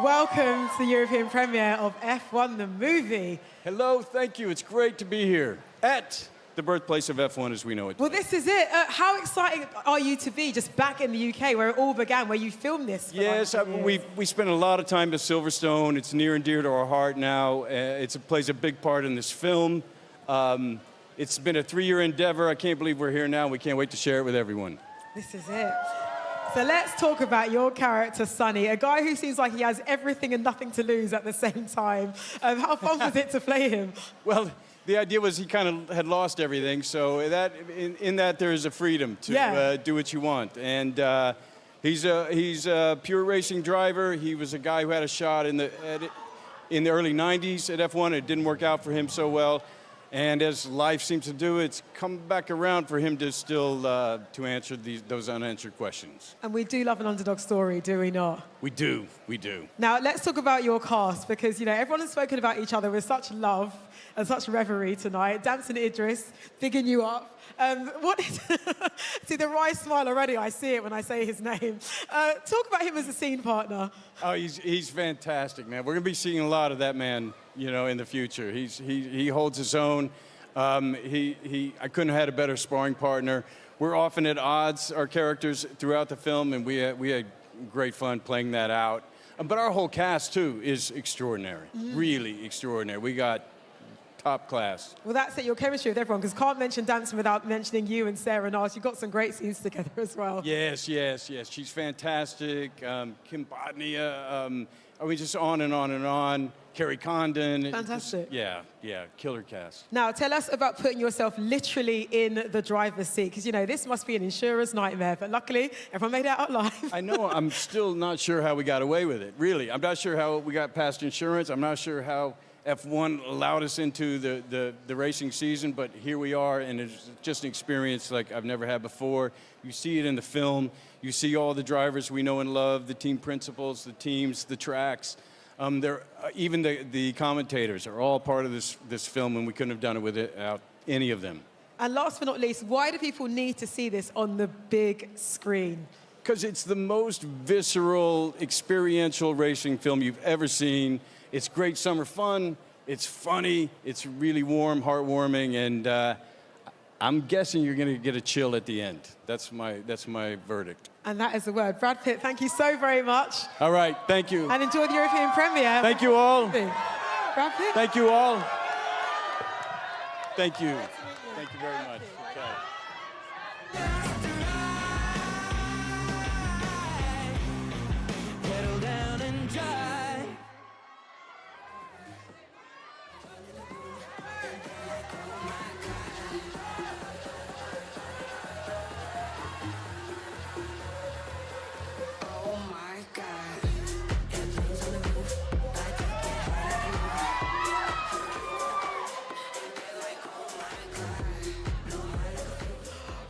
welcome to the European premiere of F1 the movie. Hello, thank you. It's great to be here at the birthplace of F1 as we know it. Well, this is it. How exciting are you to be just back in the UK where it all began, where you filmed this? For Yes, we spent a lot of time at Silverstone. It's near and dear to our heart now. It plays a big part in this film. It's been a 3-year endeavor. I can't believe we're here now. We can't wait to share it with everyone. This is it. So let's talk about your character, Sonny, a guy who seems like he has everything and nothing to lose at the same time. How fun was it to play him? Well, the idea was he kind of had lost everything, so that in that there is a freedom to do what you want. And he's a pure racing driver. He was a guy who had a shot in the early 90s at F1. It didn't work out for him so well. And as life seems to do, it's come back around for him to still to answer those unanswered questions. And we do love an underdog story, do we not? We do, we do. Now, let's talk about your cast, because, you know, everyone has spoken about each other with such love and such reverie tonight. Damson Idris, bigging you up. See the wry smile already, I see it when I say his name. Talk about him as a scene partner. Oh, he's fantastic, man. We're going to be seeing a lot of that man, you know, in the future. He holds his own. I couldn't have had a better sparring partner. We're often at odds, our characters, throughout the film, and we had great fun playing that out. But our whole cast, too, is extraordinary, really extraordinary. We got top class. Well, that's it, your chemistry with everyone, because can't mention Damson without mentioning you and Sarah Nars. You've got some great scenes together as well. Yes. She's fantastic. Kim Bodnia, just on and on and on. Kerry Condon. Fantastic. Yeah, killer cast. Now, tell us about putting yourself literally in the driver's seat, because, you know, this must be an insurer's nightmare, but luckily, everyone made it out alive. I know, I'm still not sure how we got away with it, really. I'm not sure how we got past insurance. I'm not sure how F1 allowed us into the racing season, but here we are, and it's just an experience like I've never had before. You see it in the film. You see all the drivers we know and love, the team principals, the teams, the tracks. Even the commentators are all part of this film, and we couldn't have done it without any of them. And last but not least, why do people need to see this on the big screen? Because it's the most visceral, experiential racing film you've ever seen. It's great summer fun, it's funny, it's really warm, heartwarming, and I'm guessing you're going to get a chill at the end. That's my verdict. And that is the word. Brad Pitt, thank you so very much. All right, thank you. And enjoy the European premiere. Thank you all. Brad Pitt. Thank you all. Thank you. Thank you very much. Okay. Pedal down and drive. Oh my God.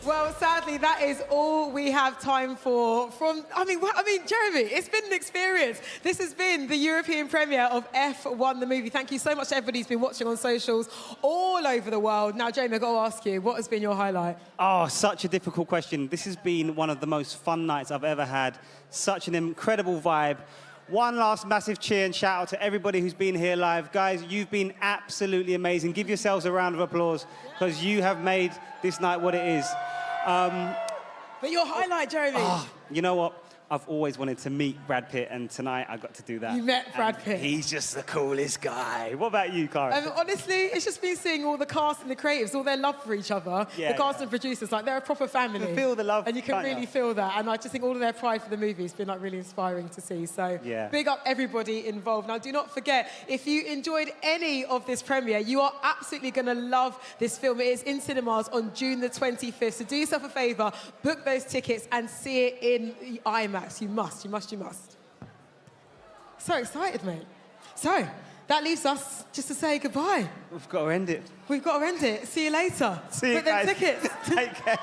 Well, sadly, that is all we have time for. Jeremy, it's been an experience. This has been the European premiere of F1 the movie. Thank you so much to everybody who's been watching on socials all over the world. Now, Jeremy, I've got to ask you, what has been your highlight? Oh, such a difficult question. This has been one of the most fun nights I've ever had. Such an incredible vibe. One last massive cheer and shout out to everybody who's been here live. Guys, you've been absolutely amazing. Give yourselves a round of applause, because you have made this night what it is. But your highlight, Jeremy. You know what? I've always wanted to meet Brad Pitt, and tonight I got to do that. You met Brad Pitt. He's just the coolest guy. What about you, Cara? Honestly, it's just been seeing all the cast and the creatives, all their love for each other. Yeah, the cast and producers, like, they're a proper family. You can feel the love, and you can can't really you? feel that. And I just think all of their pride for the movie has been, like, really inspiring to see. So Yeah. big up everybody involved. Now, do not forget, if you enjoyed any of this premiere, you are absolutely going to love this film. It is in cinemas on June the 25th. So do yourself a favour, book those tickets and see it in IMAX. You must. So excited, mate. So, that leaves us just to say goodbye. We've got to end it. We've got to end it. See you later. See you Book them guys. tickets. Take care.